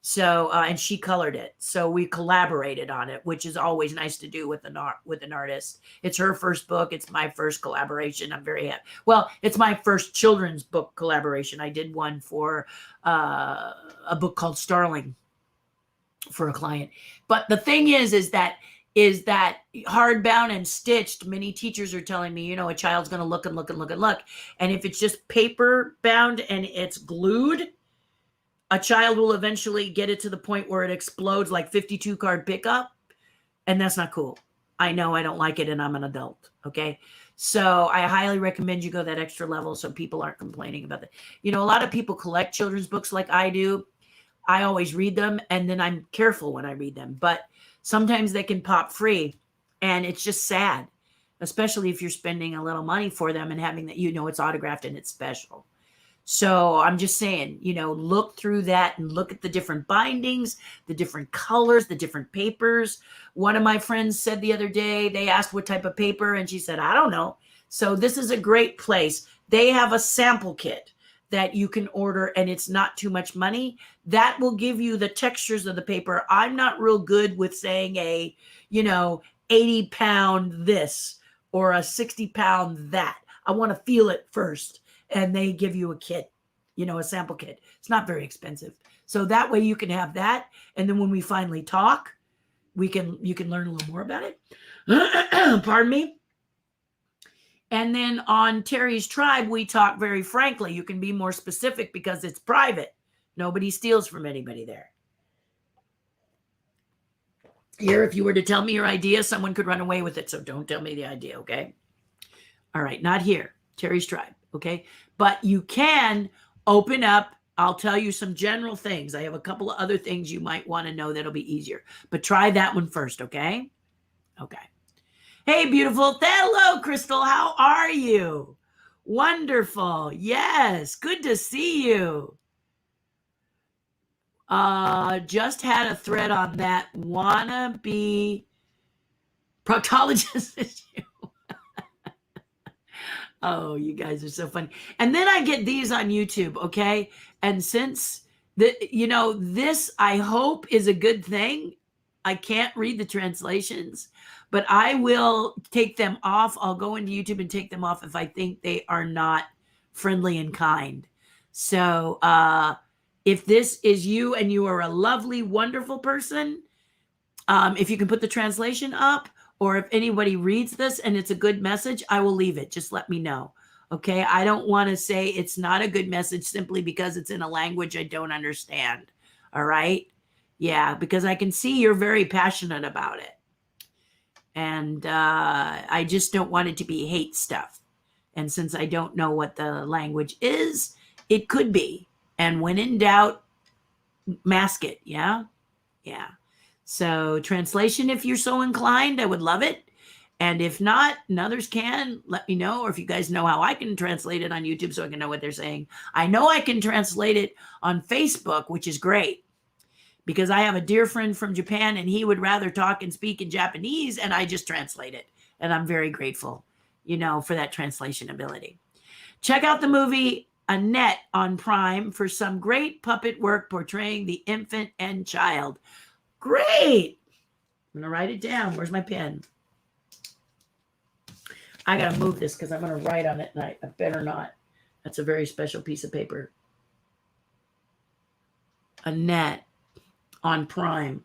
[SPEAKER 1] So, and she colored it. So we collaborated on it, which is always nice to do with an artist. It's her first book. It's my first collaboration. I'm very happy. Well, it's my first children's book collaboration. I did one for a book called Starling for a client. But the thing is that hardbound and stitched, many teachers are telling me, a child's going to look and look and look and look. And if it's just paper bound and it's glued, a child will eventually get it to the point where it explodes like 52 card pickup. And that's not cool. I know I don't like it, and I'm an adult. Okay. So I highly recommend you go that extra level so people aren't complaining about that. A lot of people collect children's books like I do. I always read them, and then I'm careful when I read them, but sometimes they can pop free, and it's just sad, especially if you're spending a little money for them and having that, it's autographed and it's special. So I'm just saying, look through that and look at the different bindings, the different colors, the different papers. One of my friends said the other day, they asked what type of paper, and she said, I don't know. So this is a great place. They have a sample kit that you can order, and it's not too much money. That will give you the textures of the paper. I'm not real good with saying 80-pound this or a 60-pound that. I want to feel it first. And they give you a kit, a sample kit. It's not very expensive. So that way you can have that. And then when we finally talk, you can learn a little more about it. Pardon me. And then on Terri's Tribe, we talk very frankly. You can be more specific because it's private. Nobody steals from anybody there. Here, if you were to tell me your idea, someone could run away with it. So don't tell me the idea, okay? All right, not here. Terri's Tribe. Okay. But you can open up. I'll tell you some general things. I have a couple of other things you might want to know that'll be easier, but try that one first. Okay. Okay. Hey, beautiful. Hello, Crystal. How are you? Wonderful. Yes. Good to see you. Just had a thread on that. Wanna be proctologist issue. Oh, you guys are so funny. And then I get these on YouTube, okay? And since this I hope is a good thing. I can't read the translations, but I will take them off. I'll go into YouTube and take them off if I think they are not friendly and kind. So if this is you and you are a lovely, wonderful person, if you can put the translation up, or if anybody reads this and it's a good message, I will leave it. Just let me know. Okay. I don't want to say it's not a good message simply because it's in a language I don't understand. All right. Yeah. Because I can see you're very passionate about it. And I just don't want it to be hate stuff. And since I don't know what the language is, it could be. And when in doubt, mask it. Yeah. Yeah. So translation, if you're so inclined, I would love it. And if not, and others can, let me know. Or if you guys know how I can translate it on YouTube so I can know what they're saying. I know I can translate it on Facebook, which is great, because I have a dear friend from Japan and he would rather talk and speak in Japanese, and I just translate it. And I'm very grateful, for that translation ability. Check out the movie Annette on Prime for some great puppet work portraying the infant and child. Great. I'm going to write it down. Where's my pen? I got to move this because I'm going to write on it, and I better not. That's a very special piece of paper. Annette on Prime.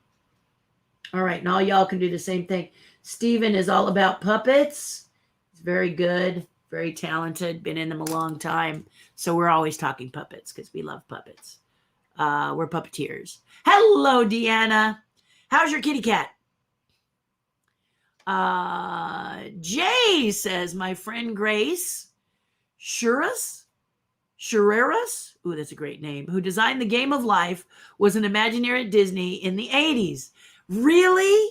[SPEAKER 1] All right, and all y'all can do the same thing. Steven is all about puppets. He's very good, very talented, been in them a long time. So we're always talking puppets because we love puppets. We're puppeteers. Hello, Deanna. How's your kitty cat? Jay says, my friend Grace Shuras, ooh, that's a great name, who designed the Game of Life, was an Imagineer at Disney in the 80s. Really?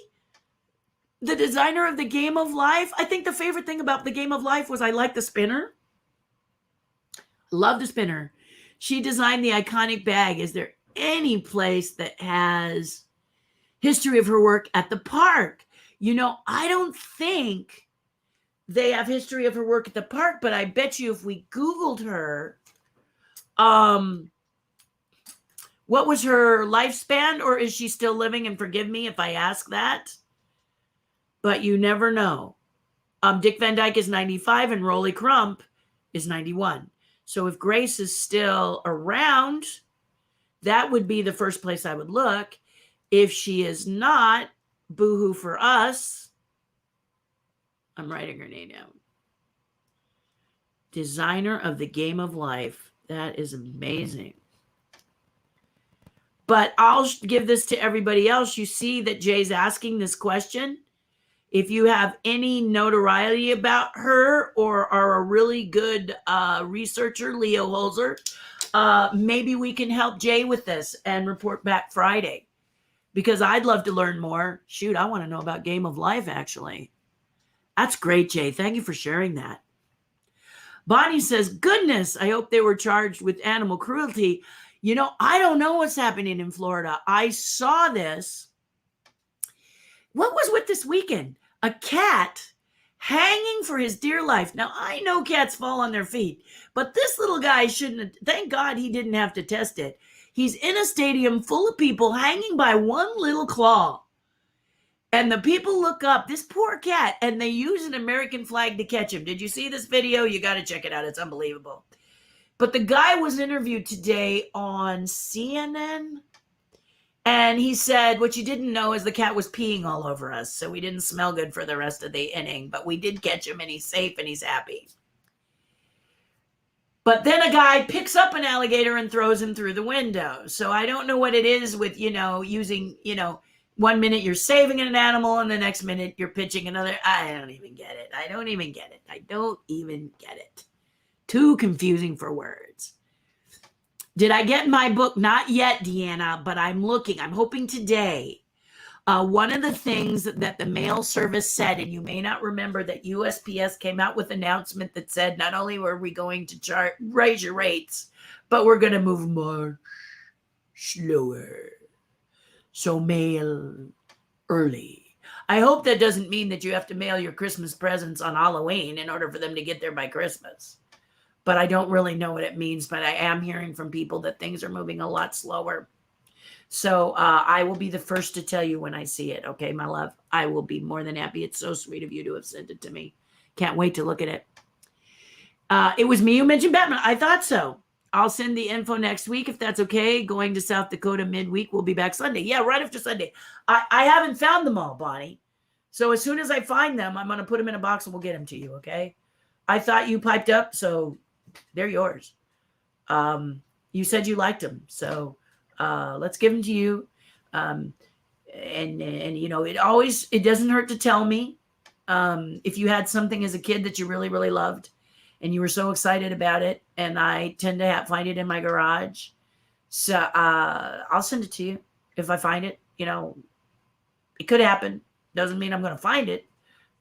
[SPEAKER 1] The designer of the Game of Life? I think the favorite thing about the Game of Life was I like the spinner. Love the spinner. She designed the iconic bag. Is there any place that has history of her work at the park? I don't think they have history of her work at the park, but I bet you if we Googled her, what was her lifespan, or is she still living? And forgive me if I ask that, but you never know. Dick Van Dyke is 95 and Rowley Crump is 91. So if Grace is still around, that would be the first place I would look. If she is not, boo-hoo for us. I'm writing her name down. Designer of the Game of Life. That is amazing. But I'll give this to everybody else. You see that Jay's asking this question. If you have any notoriety about her or are a really good researcher, Leo Holzer, maybe we can help Jay with this and report back Friday. Because I'd love to learn more. Shoot, I want to know about Game of Life, actually. That's great, Jay. Thank you for sharing that. Bonnie says, goodness, I hope they were charged with animal cruelty. I don't know what's happening in Florida. I saw this. What was with this weekend? A cat hanging for his dear life. Now, I know cats fall on their feet, but this little guy shouldn't have. Thank God he didn't have to test it. He's in a stadium full of people hanging by one little claw. And the people look up, this poor cat, and they use an American flag to catch him. Did you see this video? You got to check it out. It's unbelievable. But the guy was interviewed today on CNN. And he said, what you didn't know is the cat was peeing all over us. So we didn't smell good for the rest of the inning. But we did catch him, and he's safe, and he's happy. But then a guy picks up an alligator and throws him through the window. So I don't know what it is with, using, 1 minute you're saving an animal and the next minute you're pitching another. I don't even get it. Too confusing for words. Did I get my book? Not yet, Deanna, but I'm looking. I'm hoping today. One of the things that the mail service said, and you may not remember, that USPS came out with an announcement that said not only were we going to raise your rates, but we're going to move more slower. So mail early. I hope that doesn't mean that you have to mail your Christmas presents on Halloween in order for them to get there by Christmas. But I don't really know what it means, but I am hearing from people that things are moving a lot slower. So I will be the first to tell you when I see it. Okay, my love, I will be more than happy. It's so sweet of you to have sent it to me. Can't wait to look at it. It was me who mentioned Batman. I thought so. I'll send the info next week if that's okay. Going to South Dakota midweek. We'll be back Sunday. Yeah, right after Sunday. I haven't found them all, Bonnie. So as soon as I find them, I'm going to put them in a box and we'll get them to you, okay? I thought you piped up, so they're yours. You said you liked them, so let's give them to you. And it doesn't hurt to tell me if you had something as a kid that you really, really loved and you were so excited about it. And I tend to find it in my garage. So I'll send it to you if I find it. It could happen. Doesn't mean I'm going to find it,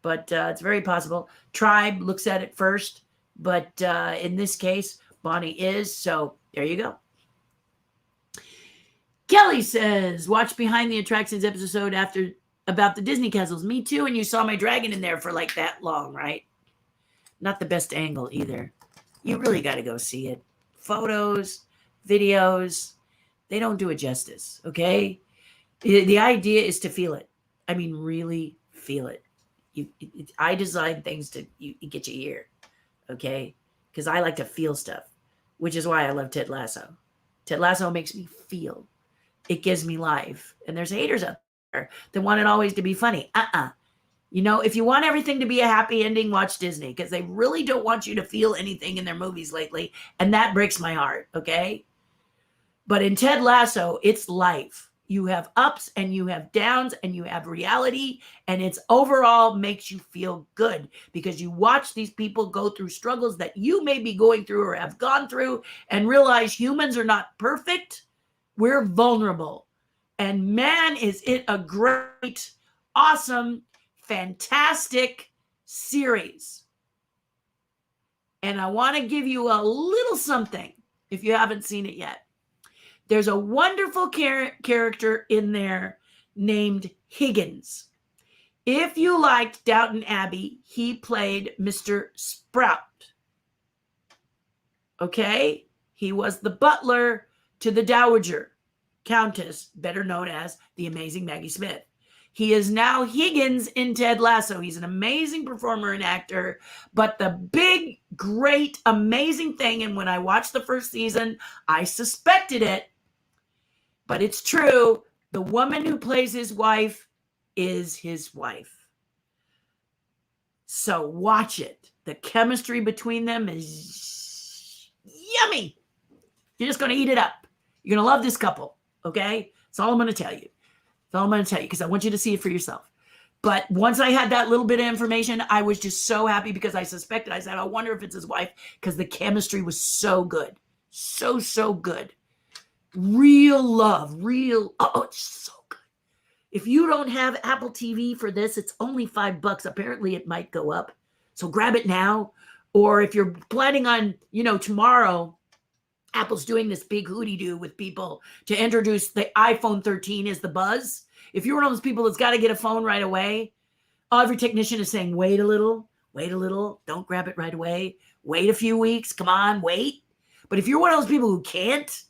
[SPEAKER 1] but it's very possible. Tribe looks at it first, but in this case, Bonnie is. So there you go. Kelly says, watch Behind the Attractions episode after about the Disney castles. Me too, and you saw my dragon in there for like that long, right? Not the best angle either. You really got to go see it. Photos, videos, they don't do it justice, okay? The idea is to feel it. I mean, really feel it. I design things to you get you here, okay? Because I like to feel stuff, which is why I love Ted Lasso. Ted Lasso makes me feel. It gives me life. And there's haters out there that want it always to be funny. You know, if you want everything to be a happy ending, watch Disney, because they really don't want you to feel anything in their movies lately. And that breaks my heart, okay? But in Ted Lasso, it's life. You have ups and you have downs and you have reality, and it's overall makes you feel good because you watch these people go through struggles that you may be going through or have gone through and realize humans are not perfect. We're vulnerable. And man, is it a great, awesome, fantastic series. And I want to give you a little something if you haven't seen it yet. There's a wonderful character in there named Higgins. If you liked Downton Abbey, he played Mr. Sprout. Okay? He was the butler to the Dowager Countess, better known as the amazing Maggie Smith. He is now Higgins in Ted Lasso. He's an amazing performer and actor. But the big, great, amazing thing, and when I watched the first season, I suspected it, but it's true. The woman who plays his wife is his wife. So watch it. The chemistry between them is yummy. You're just going to eat it up. You're going to love this couple, okay? That's all I'm going to tell you. That's all I'm going to tell you because I want you to see it for yourself. But once I had that little bit of information, I was just so happy because I suspected. I said, I wonder if it's his wife because the chemistry was so good. So good. Real love. Oh, it's so good. If you don't have Apple TV for this, it's only $5. Apparently it might go up. So grab it now. Or if you're planning on, tomorrow, Apple's doing this big hootie-doo with people to introduce the iPhone 13 as the buzz. If you're one of those people that's got to get a phone right away, every technician is saying, wait a little, don't grab it right away, wait a few weeks, come on, wait. But if you're one of those people who can't,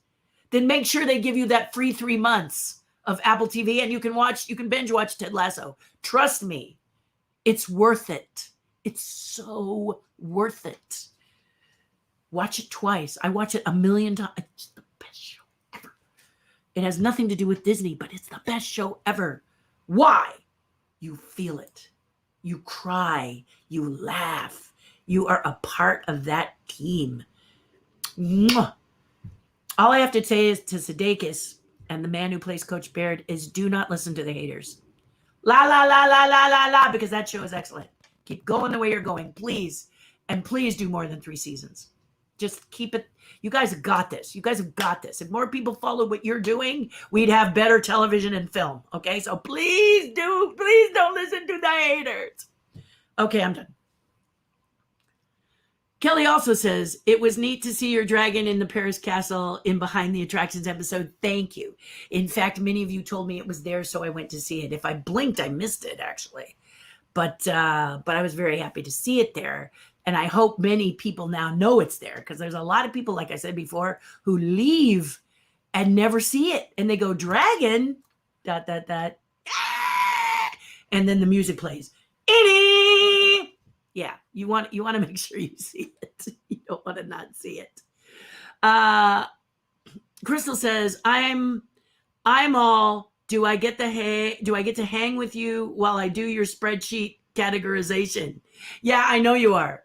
[SPEAKER 1] then make sure they give you that free 3 months of Apple TV and you can binge watch Ted Lasso. Trust me, it's worth it. It's so worth it. Watch it twice. I watch it 1,000,000 times. It's the best show ever. It has nothing to do with Disney, but it's the best show ever. Why? You feel it. You cry. You laugh. You are a part of that team. Mwah. All I have to say is to Sudeikis and the man who plays Coach Baird is do not listen to the haters. La, la, la, la, la, la, la, because that show is excellent. Keep going the way you're going, please. And please do more than 3 seasons. Just keep it. You guys have got this. If more people followed what you're doing, we'd have better television and film. Okay, so please don't listen to the haters. Okay, I'm done. Kelly also says, it was neat to see your dragon in the Paris castle in Behind the Attractions episode. Thank you. In fact, many of you told me it was there, so I went to see it. If I blinked, I missed it, actually. But I was very happy to see it there. And I hope many people now know it's there because there's a lot of people, like I said before, who leave and never see it. And they go, dragon, ... And then the music plays. Yeah, you want to make sure you see it. You don't want to not see it. Crystal says, I'm all, do I get to hang with you while I do your spreadsheet categorization? Yeah, I know you are.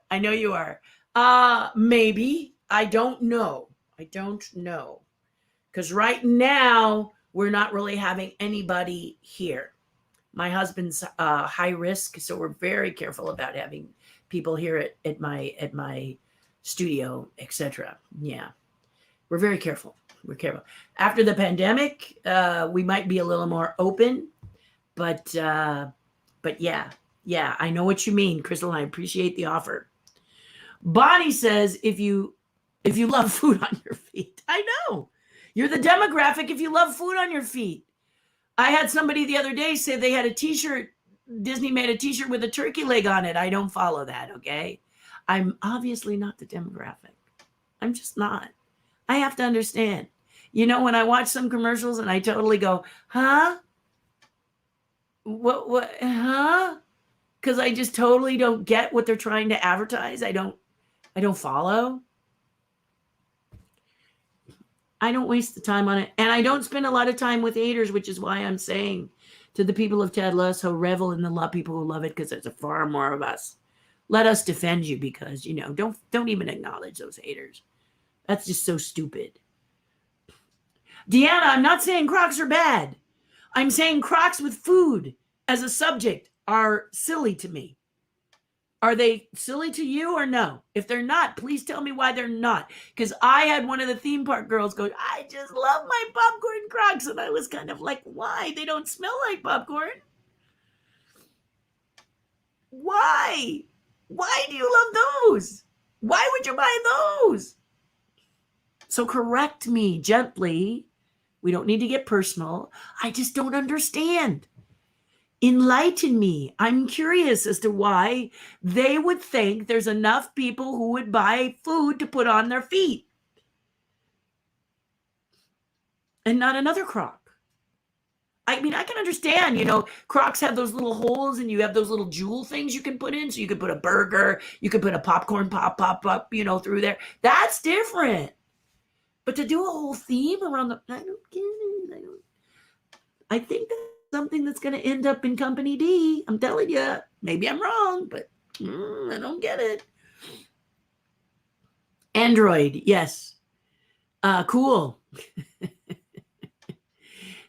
[SPEAKER 1] Maybe. I don't know. Because right now, we're not really having anybody here. My husband's high risk, so we're very careful about having people here at my studio, etc. Yeah, we're very careful. After the pandemic, we might be a little more open, but yeah. Yeah, I know what you mean, Crystal. I appreciate the offer. Bonnie says, if you love food on your feet, I know you're the demographic. If you love food on your feet, I had somebody the other day say they had a T-shirt. Disney made a T-shirt with a turkey leg on it. I don't follow that. Okay, I'm obviously not the demographic. I'm just not. I have to understand. You know, when I watch some commercials and I totally go, huh? What, huh? Because I just totally don't get what they're trying to advertise. I don't follow. I don't waste the time on it. And I don't spend a lot of time with haters, which is why I'm saying to the people of Ted Lasso, revel in the people who love it, because there's far more of us. Let us defend you, because, you know, don't even acknowledge those haters. That's just so stupid. Deanna, I'm not saying Crocs are bad. I'm saying Crocs with food as a subject are silly to me. Are they silly to you or no? If they're not, please tell me why they're not. Because I had one of the theme park girls go, I just love my popcorn Crocs. And I was kind of like, why? They don't smell like popcorn. Why? Why do you love those? Why would you buy those? So correct me gently. We don't need to get personal. I just don't understand. Enlighten me. I'm curious as to why they would think there's enough people who would buy food to put on their feet and not another Croc. I mean, I can understand, you know, Crocs have those little holes and you have those little jewel things you can put in. So you could put a burger, you could put a popcorn pop, you know, through there. That's different. But to do a whole theme around the, I don't get it. I think that's something that's going to end up in Company D. I'm telling you, maybe I'm wrong, but I don't get it. Android, yes. Cool.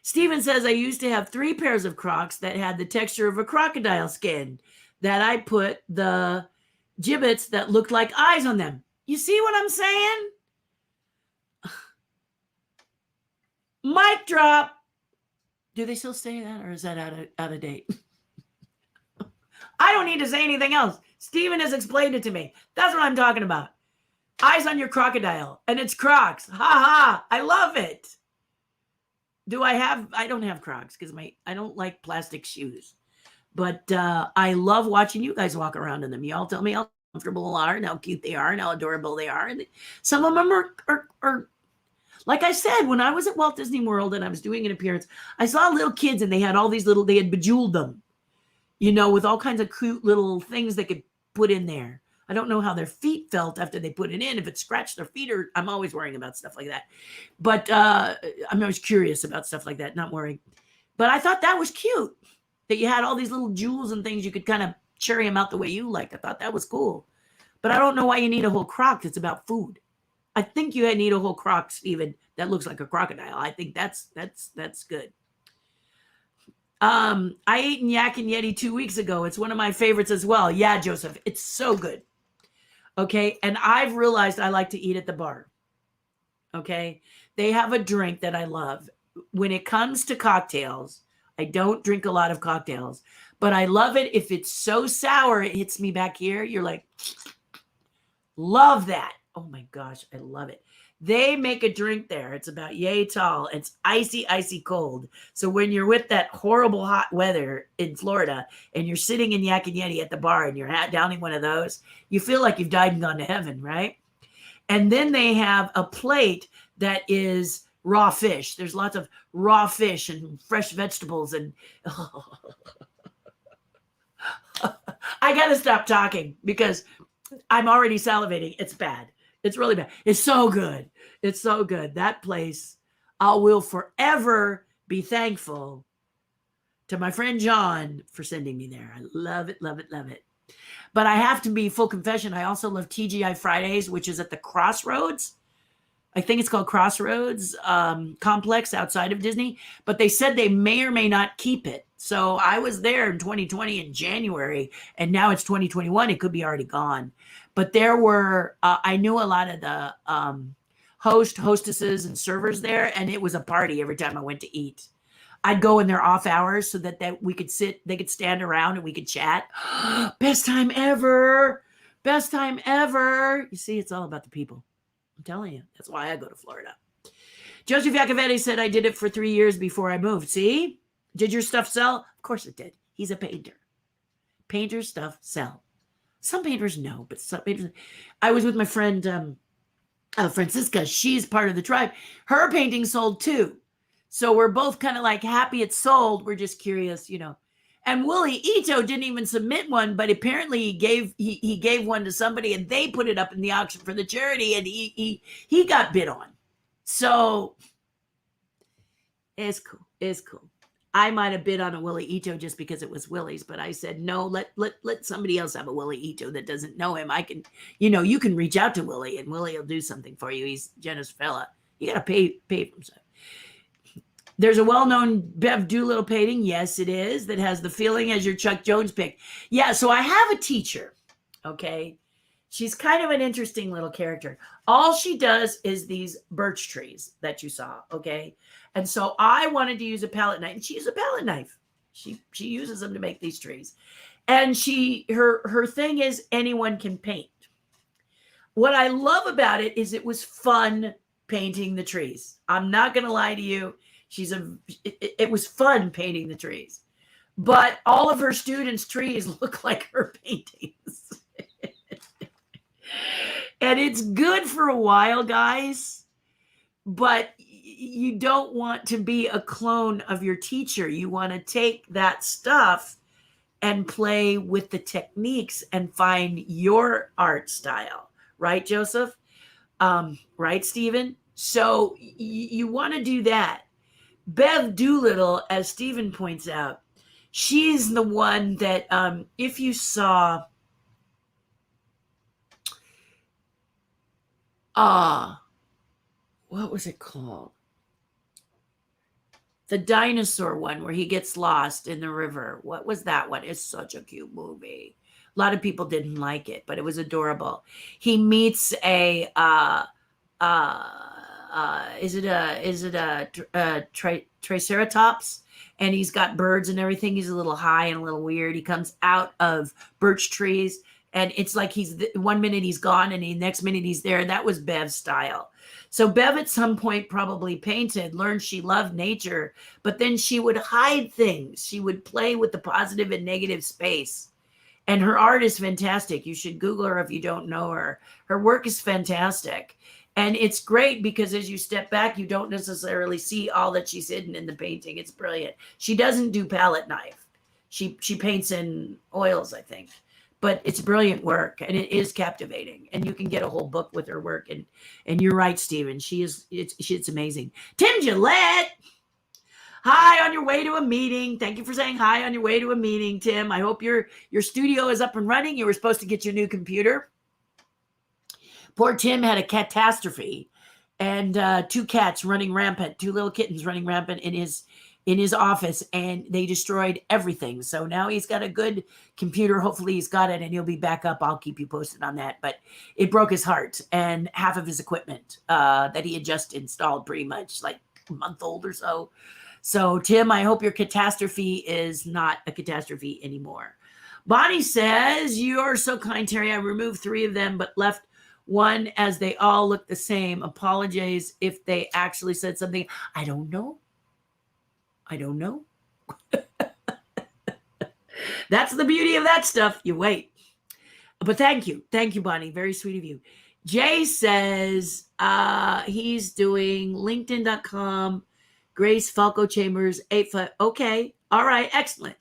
[SPEAKER 1] Steven says, I used to have 3 pairs of Crocs that had the texture of a crocodile skin, that I put the gibbets that looked like eyes on them. You see what I'm saying? Mic drop. Do they still say that, or is that out of date? I don't need to say anything else. Steven has explained it to me. That's what I'm talking about. Eyes on your crocodile, and it's Crocs. Ha ha. I love it. I don't have Crocs because I don't like plastic shoes. But I love watching you guys walk around in them. You all tell me how comfortable they are and how cute they are and how adorable they are. And some of them are like I said, when I was at Walt Disney World and I was doing an appearance, I saw little kids and they had all these they had bejeweled them, you know, with all kinds of cute little things they could put in there. I don't know how their feet felt after they put it in, if it scratched their feet, or I'm always worrying about stuff like that. But I'm always curious about stuff like that, not worrying. But I thought that was cute, that you had all these little jewels and things you could kind of cherry them out the way you liked. I thought that was cool. But I don't know why you need a whole Croc that's about food. I think you need a whole Croc, Steven, that looks like a crocodile. I think that's good. I ate Yak and Yeti 2 weeks ago. It's one of my favorites as well. Yeah, Joseph, it's so good. Okay, and I've realized I like to eat at the bar. Okay, they have a drink that I love. When it comes to cocktails, I don't drink a lot of cocktails, but I love it if it's so sour it hits me back here. You're like, love that. Oh my gosh, I love it. They make a drink there. It's about yay tall. It's icy, icy cold. So when you're with that horrible hot weather in Florida and you're sitting in Yak and Yeti at the bar and you're downing one of those, you feel like you've died and gone to heaven, right? And then they have a plate that is raw fish. There's lots of raw fish and fresh vegetables. And I got to stop talking because I'm already salivating. It's bad. It's really bad. It's so good. It's so good. That place, I will forever be thankful to my friend John for sending me there. I love it, love it, love it. But I have to be full confession. I also love TGI Fridays, which is at the Crossroads. I think it's called Crossroads complex outside of Disney. But they said they may or may not keep it. So I was there in 2020 in January, and now it's 2021. It could be already gone. But there were, I knew a lot of the hostesses, and servers there, and it was a party every time I went to eat. I'd go in their off hours so that we could they could stand around and we could chat. Best time ever. Best time ever. You see, it's all about the people. I'm telling you. That's why I go to Florida. Joseph Iacovetti said, I did it for 3 years before I moved. See? Did your stuff sell? Of course it did. He's a painter. Painters' stuff sell. Some painters no, but some painters. I was with my friend Francisca. She's part of the tribe. Her painting sold too. So we're both kind of like happy it sold. We're just curious, you know. And Willie Ito didn't even submit one, but apparently he gave one to somebody and they put it up in the auction for the charity and he got bid on. So it's cool. It's cool. I might have bid on a Willie Ito just because it was Willie's, but I said, no, let somebody else have a Willie Ito that doesn't know him. I can, you know, you can reach out to Willie and Willie will do something for you. He's a generous fella. You got to pay for himself. There's a well-known Bev Doolittle painting. Yes, it is. That has the feeling as your Chuck Jones pick. Yeah, so I have a teacher, okay? She's kind of an interesting little character. All she does is these birch trees that you saw, okay? And so I wanted to use a palette knife, and she used a palette knife. She uses them to make these trees. And her thing is anyone can paint. What I love about it is it was fun painting the trees. I'm not going to lie to you. It was fun painting the trees, but all of her students' trees look like her paintings. And it's good for a while, guys, but you don't want to be a clone of your teacher. You want to take that stuff and play with the techniques and find your art style. Right, Joseph? Right, Stephen? So you want to do that. Bev Doolittle, as Stephen points out, she's the one that if you saw what was it called? The dinosaur one where he gets lost in the river. What was that one? It's such a cute movie. A lot of people didn't like it, but it was adorable. He meets a is it a triceratops? And he's got birds and everything. He's a little high and a little weird. He comes out of birch trees, and it's like he's 1 minute he's gone, and the next minute he's there. And that was Bev's style. So Bev at some point probably painted, learned she loved nature, but then she would hide things. She would play with the positive and negative space. And her art is fantastic. You should Google her if you don't know her. Her work is fantastic. And it's great because as you step back, you don't necessarily see all that she's hidden in the painting. It's brilliant. She doesn't do palette knife. She paints in oils, I think. But it's brilliant work, and it is captivating. And you can get a whole book with her work. And you're right, Stephen. It's amazing. Tim Gillette. Hi on your way to a meeting. Thank you for saying hi on your way to a meeting, Tim. I hope your studio is up and running. You were supposed to get your new computer. Poor Tim had a catastrophe, and 2 cats running rampant, 2 little kittens running rampant in his office, and they destroyed everything. So now he's got a good computer. Hopefully he's got it and he'll be back up. I'll keep you posted on that. But it broke his heart, and half of his equipment that he had just installed, pretty much like a month old or so. So Tim, I hope your catastrophe is not a catastrophe anymore. Bonnie says, you are so kind, Terry. I removed 3 of them, but left one as they all look the same. Apologize if they actually said something. I don't know. That's the beauty of that stuff. You wait. But thank you, Bonnie. Very sweet of you. Jay says he's doing LinkedIn.com. Grace Falco Chambers 85. Okay. All right. Excellent.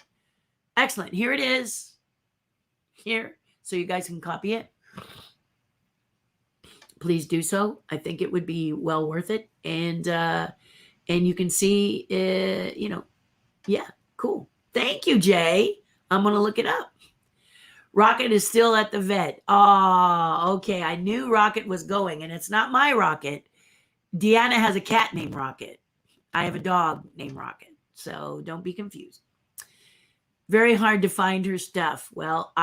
[SPEAKER 1] Here it is. Here, so you guys can copy it. Please do so. I think it would be well worth it. And you can see, yeah, cool. Thank you, Jay. I'm going to look it up. Rocket is still at the vet. Oh, okay. I knew Rocket was going, and it's not my Rocket. Deanna has a cat named Rocket. I have a dog named Rocket. So don't be confused. Very hard to find her stuff. Well,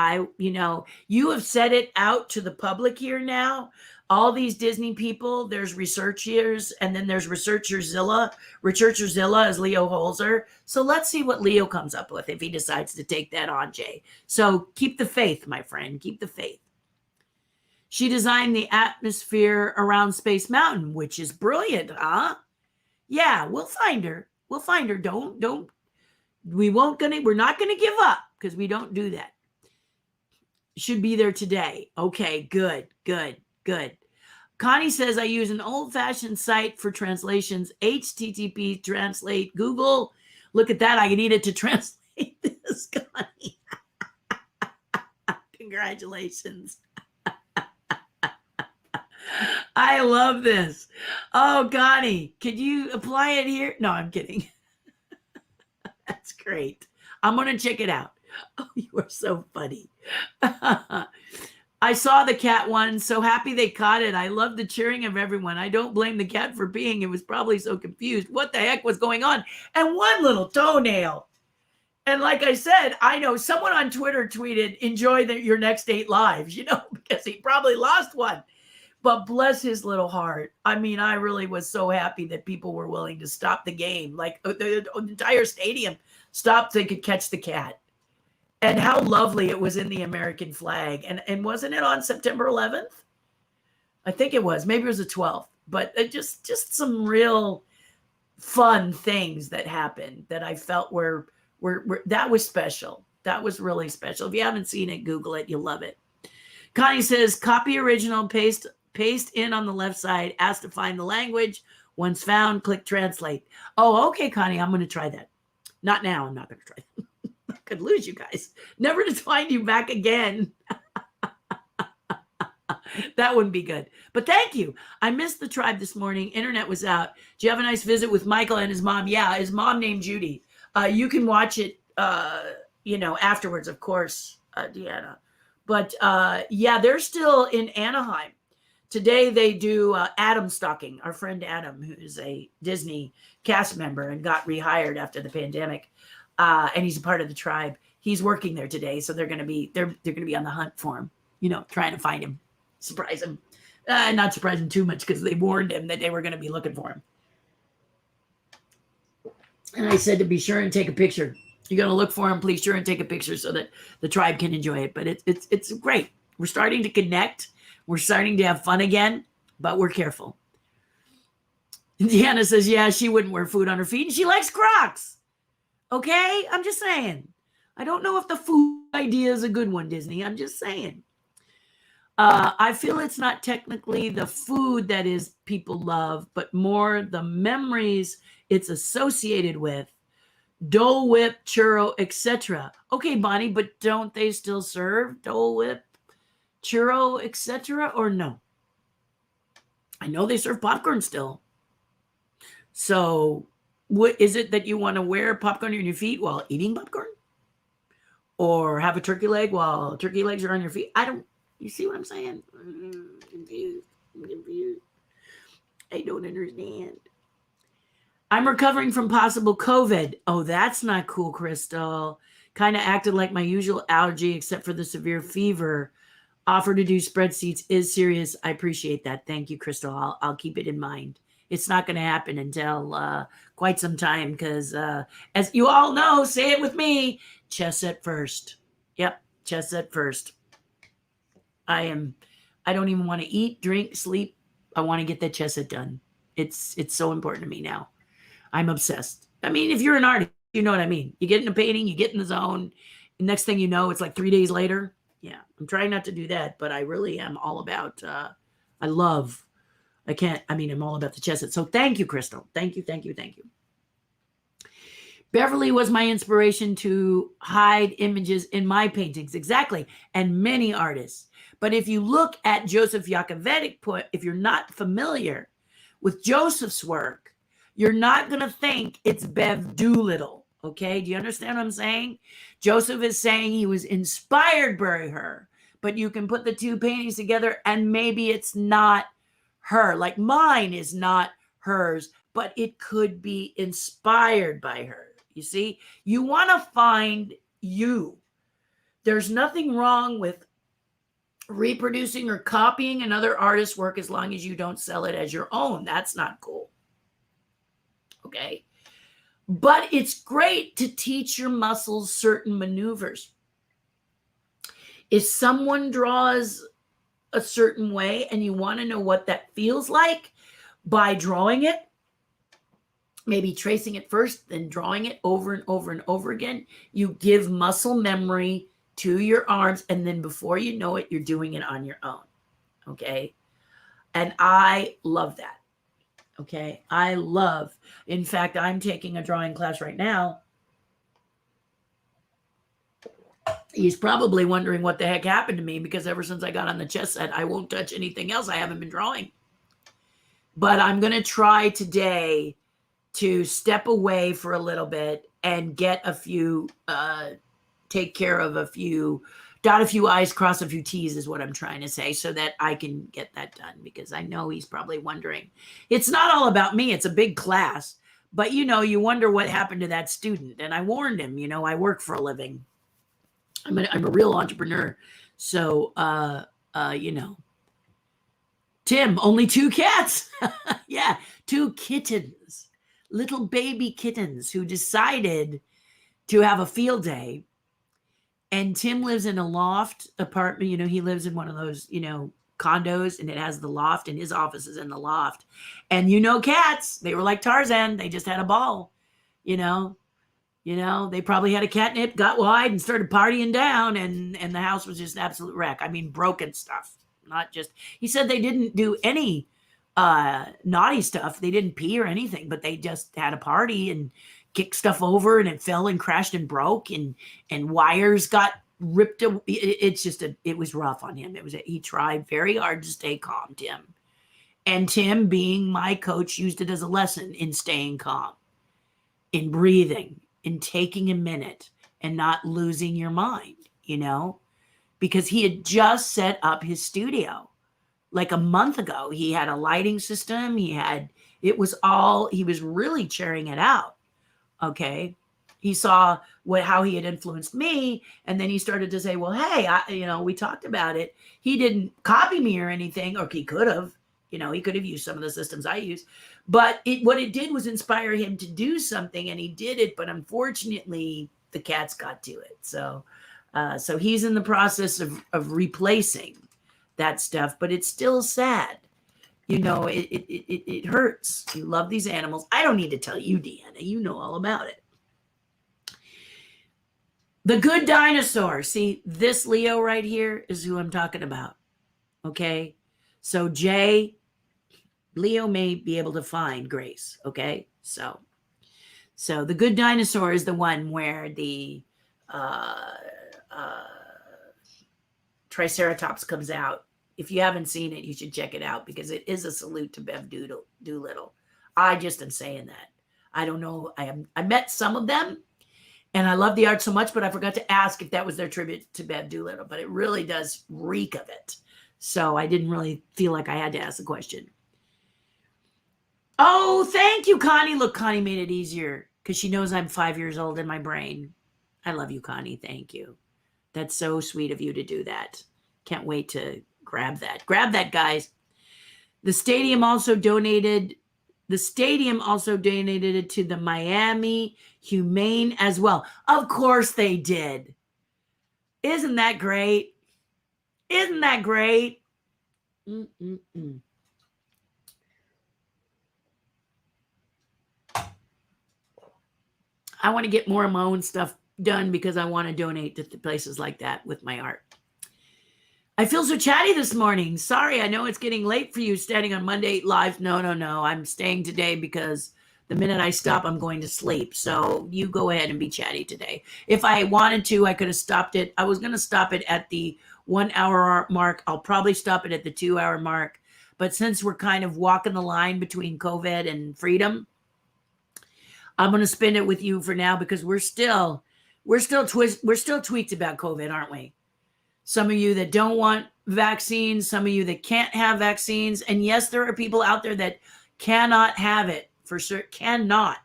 [SPEAKER 1] you have set it out to the public here now. All these Disney people, there's researchers, and then there's Researcherzilla. Researcherzilla is Leo Holzer. So let's see what Leo comes up with if he decides to take that on, Jay. So keep the faith, my friend. Keep the faith. She designed the atmosphere around Space Mountain, which is brilliant, huh? Yeah, we'll find her. We'll find her. We're not gonna give up because we don't do that. Should be there today. Okay, good. Connie says I use an old-fashioned site for translations, HTTP translate Google. Look at that. I need it to translate this, Connie. Congratulations. I love this. Oh, Connie, could you apply it here? No, I'm kidding. That's great. I'm going to check it out. Oh, you are so funny. I saw the cat one. So happy they caught it. I love the cheering of everyone. I don't blame the cat for peeing. It was probably so confused. What the heck was going on? And one little toenail. And like I said, I know someone on Twitter tweeted, enjoy your next 8 lives, because he probably lost one. But bless his little heart. I mean, I really was so happy that people were willing to stop the game. Like the entire stadium stopped so they could catch the cat. And how lovely it was in the American flag. And wasn't it on September 11th? I think it was. Maybe it was the 12th. But just some real fun things that happened that I felt were that was special. That was really special. If you haven't seen it, Google it. You'll love it. Connie says, copy original, paste in on the left side, ask to find the language. Once found, click translate. Oh, okay, Connie, I'm going to try that. Not now. I'm not going to try that. I could lose you guys. Never to find you back again. That wouldn't be good. But thank you. I missed the tribe this morning. Internet was out. Did you have a nice visit with Michael and his mom? Yeah, his mom named Judy. You can watch it, afterwards, of course, Deanna. But yeah, they're still in Anaheim. Today they do Adam stalking, our friend Adam, who's a Disney cast member and got rehired after the pandemic. And he's a part of the tribe. He's working there today. So they're going to be on the hunt for him, trying to find him, surprise him. Not surprise him too much because they warned him that they were going to be looking for him. And I said to be sure and take a picture. You're going to look for him, please sure and take a picture so that the tribe can enjoy it. But it's great. We're starting to connect. We're starting to have fun again, but we're careful. Deanna says, yeah, she wouldn't wear food on her feet, and she likes Crocs. Okay? I'm just saying. I don't know if the food idea is a good one, Disney. I'm just saying. I feel it's not technically the food that is people love, but more the memories it's associated with. Dole Whip, churro, etc. Okay, Bonnie, but don't they still serve Dole Whip, churro, etc. or no? I know they serve popcorn still. So what is it that you want to wear popcorn on your feet while eating popcorn? Or have a turkey leg while turkey legs are on your feet? You see what I'm saying? I'm confused. I don't understand. I'm recovering from possible COVID. Oh, that's not cool, Crystal. Kind of acted like my usual allergy, except for the severe fever. Offer to do spreadsheets is serious. I appreciate that. Thank you, Crystal. I'll keep it in mind. It's not going to happen until quite some time because, as you all know, say it with me, chest set first. Yep, chest set first. I don't even want to eat, drink, sleep. I want to get that chest set done. It's so important to me now. I'm obsessed. I mean, if you're an artist, you know what I mean. You get in a painting, you get in the zone. And next thing you know, it's like 3 days later. Yeah, I'm trying not to do that, but I really am all about, I'm all about the chest set. So thank you, Crystal. Thank you. Beverly was my inspiration to hide images in my paintings. Exactly. And many artists. But if you look at Joseph Yakovetic, if you're not familiar with Joseph's work, you're not going to think it's Bev Doolittle. Okay. Do you understand what I'm saying? Joseph is saying he was inspired by her, but you can put the two paintings together and maybe it's not her. Like mine is not hers, but it could be inspired by her. You see, you want to find you. There's nothing wrong with reproducing or copying another artist's work as long as you don't sell it as your own. That's not cool. Okay. But it's great to teach your muscles certain maneuvers. If someone draws a certain way and you want to know what that feels like by drawing it, maybe tracing it first, then drawing it over and over and over again, you give muscle memory to your arms, and then before you know it, you're doing it on your own. Okay. And I love that. Okay. In fact, I'm taking a drawing class right now. He's probably wondering what the heck happened to me, because ever since I got on the chess set, I won't touch anything else. I haven't been drawing. But I'm going to try today to step away for a little bit and get a few, take care of a few, dot a few I's, cross a few T's is what I'm trying to say, so that I can get that done, because I know he's probably wondering. It's not all about me. It's a big class. But, you wonder what happened to that student. And I warned him, I work for a living. I'm a real entrepreneur. So, Tim, only 2 cats. Yeah, 2 kittens, little baby kittens who decided to have a field day. And Tim lives in a loft apartment. He lives in one of those, condos, and it has the loft, and his office is in the loft. And cats, they were like Tarzan. They just had a ball, they probably had a catnip, got wide, and started partying down, and the house was just an absolute wreck. I mean, broken stuff, not just, he said they didn't do any naughty stuff. They didn't pee or anything, but they just had a party and kicked stuff over, and it fell and crashed and broke, and wires got ripped. It was rough on him. He tried very hard to stay calm, Tim. And Tim, being my coach, used it as a lesson in staying calm, in breathing, in taking a minute and not losing your mind, because he had just set up his studio like a month ago. He had a lighting system. He was really cheering it out. Okay. He saw how he had influenced me. And then he started to say, well, hey, we talked about it. He didn't copy me or anything, or he could have, he could have used some of the systems I use. But what it did was inspire him to do something, and he did it. But unfortunately, the cats got to it. So he's in the process of replacing that stuff. But it's still sad. It hurts. You love these animals. I don't need to tell you, Deanna. You know all about it. The good dinosaur. See, this Leo right here is who I'm talking about. Okay? So Leo may be able to find Grace, okay? So the good dinosaur is the one where the Triceratops comes out. If you haven't seen it, you should check it out, because it is a salute to Bev Doolittle. I just am saying that. I don't know. I met some of them, and I love the art so much, but I forgot to ask if that was their tribute to Bev Doolittle, but it really does reek of it. So I didn't really feel like I had to ask the question. Oh, thank you, Connie. Look, Connie made it easier because she knows I'm 5 years old in my brain. I love you, Connie. Thank you. That's so sweet of you to do that. Can't wait to grab that. Grab that, guys. The stadium also donated it to the Miami Humane as well. Of course they did. Isn't that great? Isn't that great? I want to get more of my own stuff done, because I want to donate to places like that with my art. I feel so chatty this morning. Sorry, I know it's getting late for you standing on Monday Live. No. I'm staying today because the minute I stop, I'm going to sleep. So you go ahead and be chatty today. If I wanted to, I could have stopped it. I was going to stop it at the 1 hour mark. I'll probably stop it at the 2 hour mark. But since we're kind of walking the line between COVID and freedom, I'm going to spin it with you for now, because we're still tweaked about COVID, aren't we? Some of you that don't want vaccines, some of you that can't have vaccines. And yes, there are people out there that cannot have it, for sure, cannot,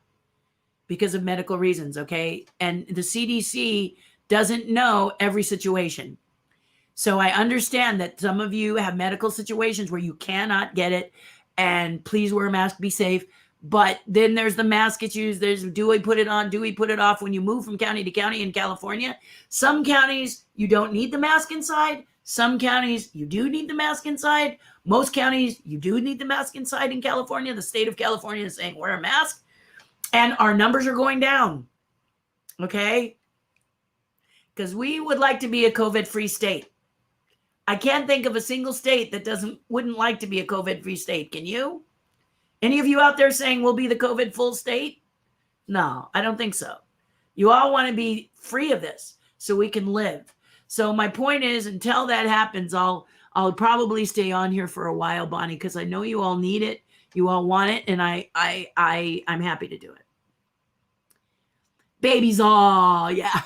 [SPEAKER 1] because of medical reasons, okay? And the CDC doesn't know every situation. So I understand that some of you have medical situations where you cannot get it, and please wear a mask, be safe. But then there's the mask issues. There's, do we put it on? Do we put it off? When you move from county to county in California, some counties you don't need the mask inside. Some counties you do need the mask inside. Most counties you do need the mask inside in California. The state of California is saying wear a mask, and our numbers are going down. Okay? Because we would like to be a COVID-free state. I can't think of a single state that wouldn't like to be a COVID-free state. Can you? Any of you out there saying we'll be the COVID full state? No, I don't think so. You all want to be free of this so we can live. So my point is, until that happens, I'll probably stay on here for a while, Bonnie, because I know you all need it, you all want it, and I'm happy to do it. Babies, all yeah.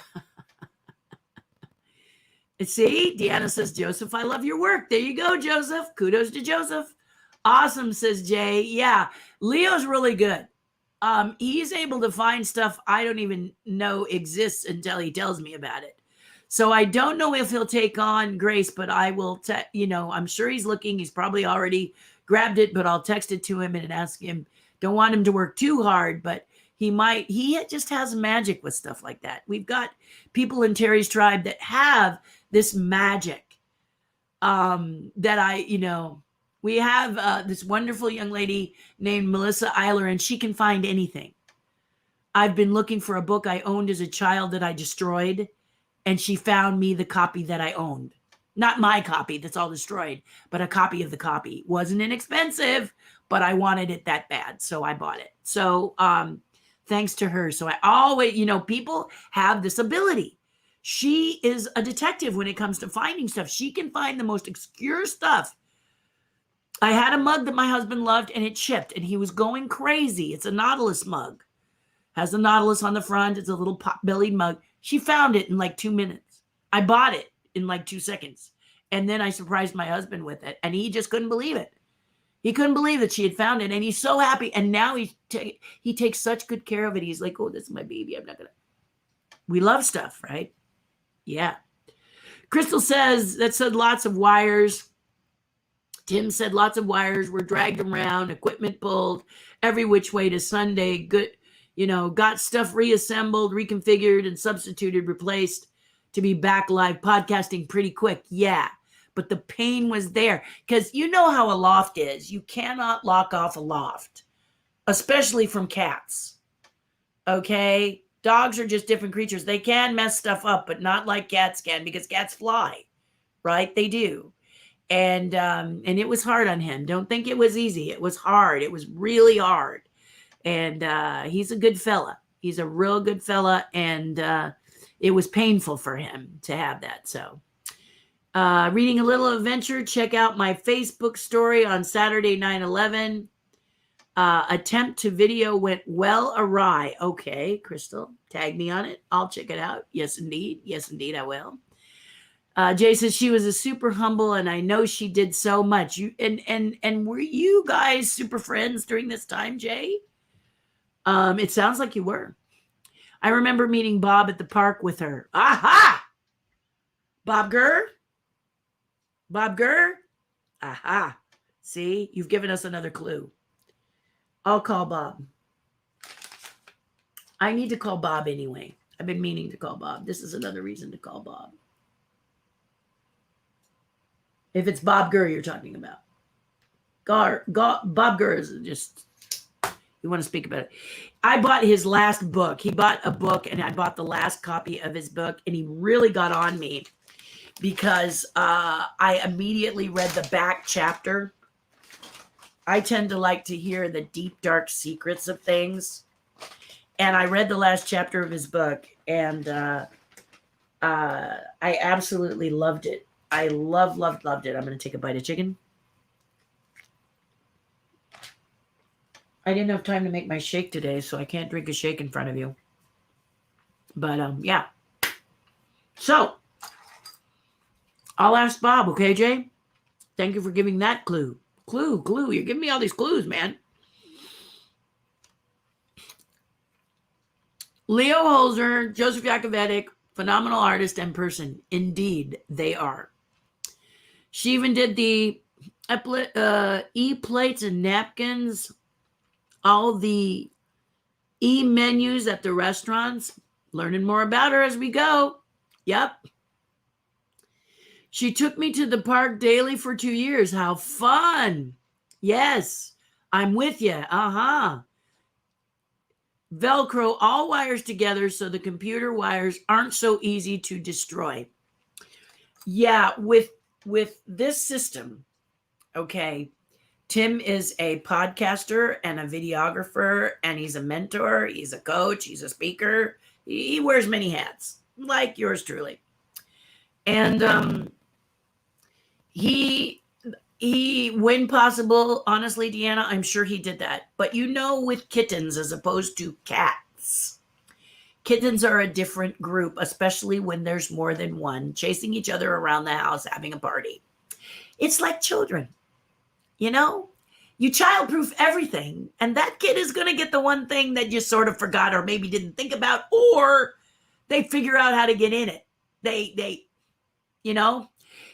[SPEAKER 1] See, Deanna says, Joseph, I love your work. There you go, Joseph. Kudos to Joseph. Awesome, says Jay. Yeah, Leo's really good. He's able to find stuff I don't even know exists until he tells me about it. So I don't know if he'll take on Grace, but I will, I'm sure he's looking. He's probably already grabbed it, but I'll text it to him and ask him. Don't want him to work too hard, but he just has magic with stuff like that. We've got people in Terry's tribe that have this magic we have this wonderful young lady named Melissa Eiler, and she can find anything. I've been looking for a book I owned as a child that I destroyed, and she found me the copy that I owned. Not my copy that's all destroyed, but a copy of the copy. Wasn't inexpensive, but I wanted it that bad, so I bought it. So thanks to her. So I always, people have this ability. She is a detective when it comes to finding stuff. She can find the most obscure stuff. I had a mug that my husband loved, and it chipped, and he was going crazy. It's a Nautilus mug. Has the Nautilus on the front. It's a little pot-bellied mug. She found it in like 2 minutes. I bought it in like 2 seconds. And then I surprised my husband with it, and he just couldn't believe it. He couldn't believe that she had found it, and he's so happy. And now he takes such good care of it. He's like, oh, this is my baby. I'm not going to. We love stuff, right? Yeah. Crystal says, that said lots of wires. Tim said lots of wires were dragged around, equipment pulled every which way to Sunday. Good, got stuff reassembled, reconfigured, and substituted, replaced to be back live podcasting pretty quick. Yeah, but the pain was there because you know how a loft is. You cannot lock off a loft, especially from cats. Okay? Dogs are just different creatures. They can mess stuff up, but not like cats can, because cats fly, right? They do. And it was hard on him. Don't think it was easy. It was hard. It was really hard. And he's a good fella. He's a real good fella. And it was painful for him to have that. So reading a little adventure, check out my Facebook story on Saturday, 9/11. Attempt to video went well awry. Okay, Crystal, tag me on it. I'll check it out. Yes, indeed. Yes, indeed, I will. Jay says she was a super humble, and I know she did so much. You and were you guys super friends during this time, Jay? It sounds like you were. I remember meeting Bob at the park with her. Aha! Bob Gurr? Bob Gurr? Aha. See, you've given us another clue. I'll call Bob. I need to call Bob anyway. I've been meaning to call Bob. This is another reason to call Bob. If it's Bob Gurr you're talking about. Bob Gurr is just, you want to speak about it. I bought his last book. He bought a book, and I bought the last copy of his book, and he really got on me because I immediately read the back chapter. I tend to like to hear the deep, dark secrets of things. And I read the last chapter of his book, and I absolutely loved it. I loved it. I'm going to take a bite of chicken. I didn't have time to make my shake today, so I can't drink a shake in front of you. But, yeah. So, I'll ask Bob, okay, Jay? Thank you for giving that clue. Clue. You're giving me all these clues, man. Leo Holzer, Joseph Yakovetic, Phenomenal artist and person. Indeed, they are. She even did the e-plates and napkins, all the e-menus at the restaurants. Learning more about her as we go. Yep. She took me to the park daily for 2 years. How fun. Yes, I'm with you. Uh-huh. Velcro all wires together so the computer wires aren't so easy to destroy. Yeah, with this system, okay, Tim is a podcaster and a videographer, and he's a mentor, he's a coach, he's a speaker. He wears many hats, like yours truly. And he, when possible, honestly, Deanna, I'm sure he did that. But with kittens as opposed to cats, kittens are a different group, especially when there's more than one, chasing each other around the house, having a party. It's like children, you childproof everything, and that kid is going to get the one thing that you sort of forgot or maybe didn't think about, or they figure out how to get in it. They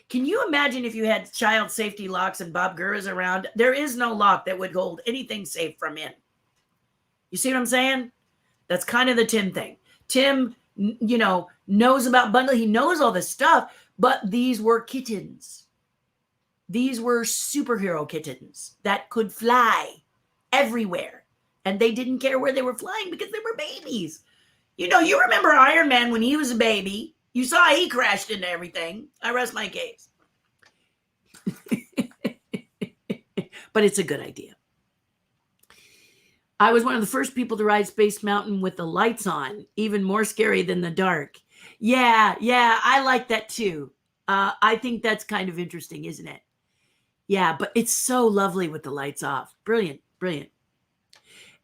[SPEAKER 1] Can you imagine if you had child safety locks and Bob Gurr is around? There is no lock that would hold anything safe from in. You see what I'm saying? That's kind of the Tim thing. Tim, knows about bundle. He knows all this stuff, but these were kittens. These were superhero kittens that could fly everywhere. And they didn't care where they were flying because they were babies. You remember Iron Man when he was a baby. You saw he crashed into everything. I rest my case. But it's a good idea. I was one of the first people to ride Space Mountain with the lights on, even more scary than the dark. Yeah, I like that too. I think that's kind of interesting, isn't it? Yeah, but it's so lovely with the lights off. Brilliant.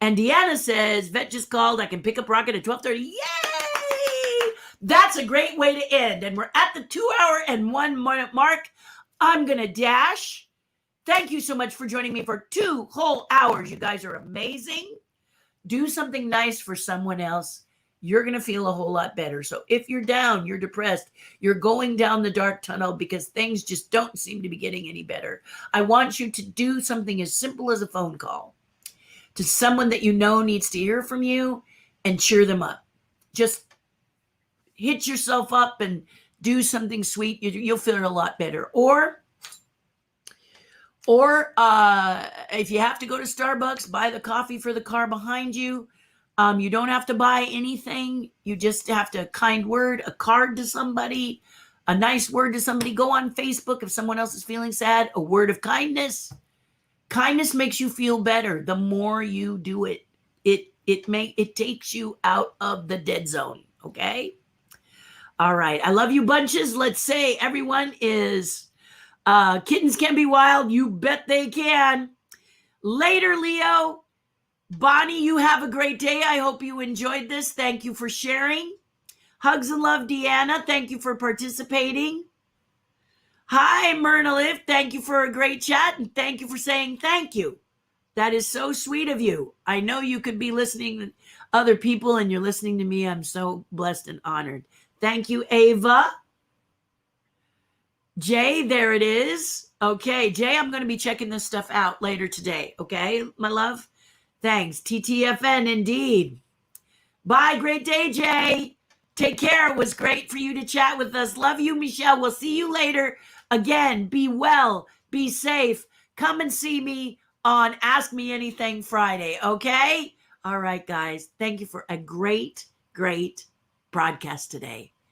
[SPEAKER 1] And Deanna says, Vet just called. I can pick up Rocket at 12:30. Yay! That's a great way to end. And we're at the 2 hour and 1 minute mark. I'm going to dash. Thank you so much for joining me for 2 whole hours. You guys are amazing. Do something nice for someone else. You're going to feel a whole lot better. So if you're down, you're depressed, you're going down the dark tunnel because things just don't seem to be getting any better, I want you to do something as simple as a phone call to someone that needs to hear from you and cheer them up. Just hit yourself up and do something sweet. You'll feel a lot better. Or if you have to go to Starbucks, buy the coffee for the car behind you. You don't have to buy anything. You just have to kind word, a card to somebody, a nice word to somebody. Go on Facebook if someone else is feeling sad, a word of kindness. Kindness makes you feel better. The more you do it, it takes you out of the dead zone. Okay? All right. I love you bunches. Let's say everyone is kittens can be wild. You bet they can. Later, Leo. Bonnie, you have a great day. I hope you enjoyed this. Thank you for sharing. Hugs and love, Deanna. Thank you for participating. Hi, Myrna Liv. Thank you for a great chat, and thank you for saying thank you. That is so sweet of you. I know you could be listening to other people, and you're listening to me. I'm so blessed and honored. Thank you, Ava. Jay, there it is. Okay, Jay, I'm going to be checking this stuff out later today. Okay, my love? Thanks. TTFN, indeed. Bye. Great day, Jay. Take care. It was great for you to chat with us. Love you, Michelle. We'll see you later. Again, be well. Be safe. Come and see me on Ask Me Anything Friday, okay? All right, guys. Thank you for a great, great broadcast today.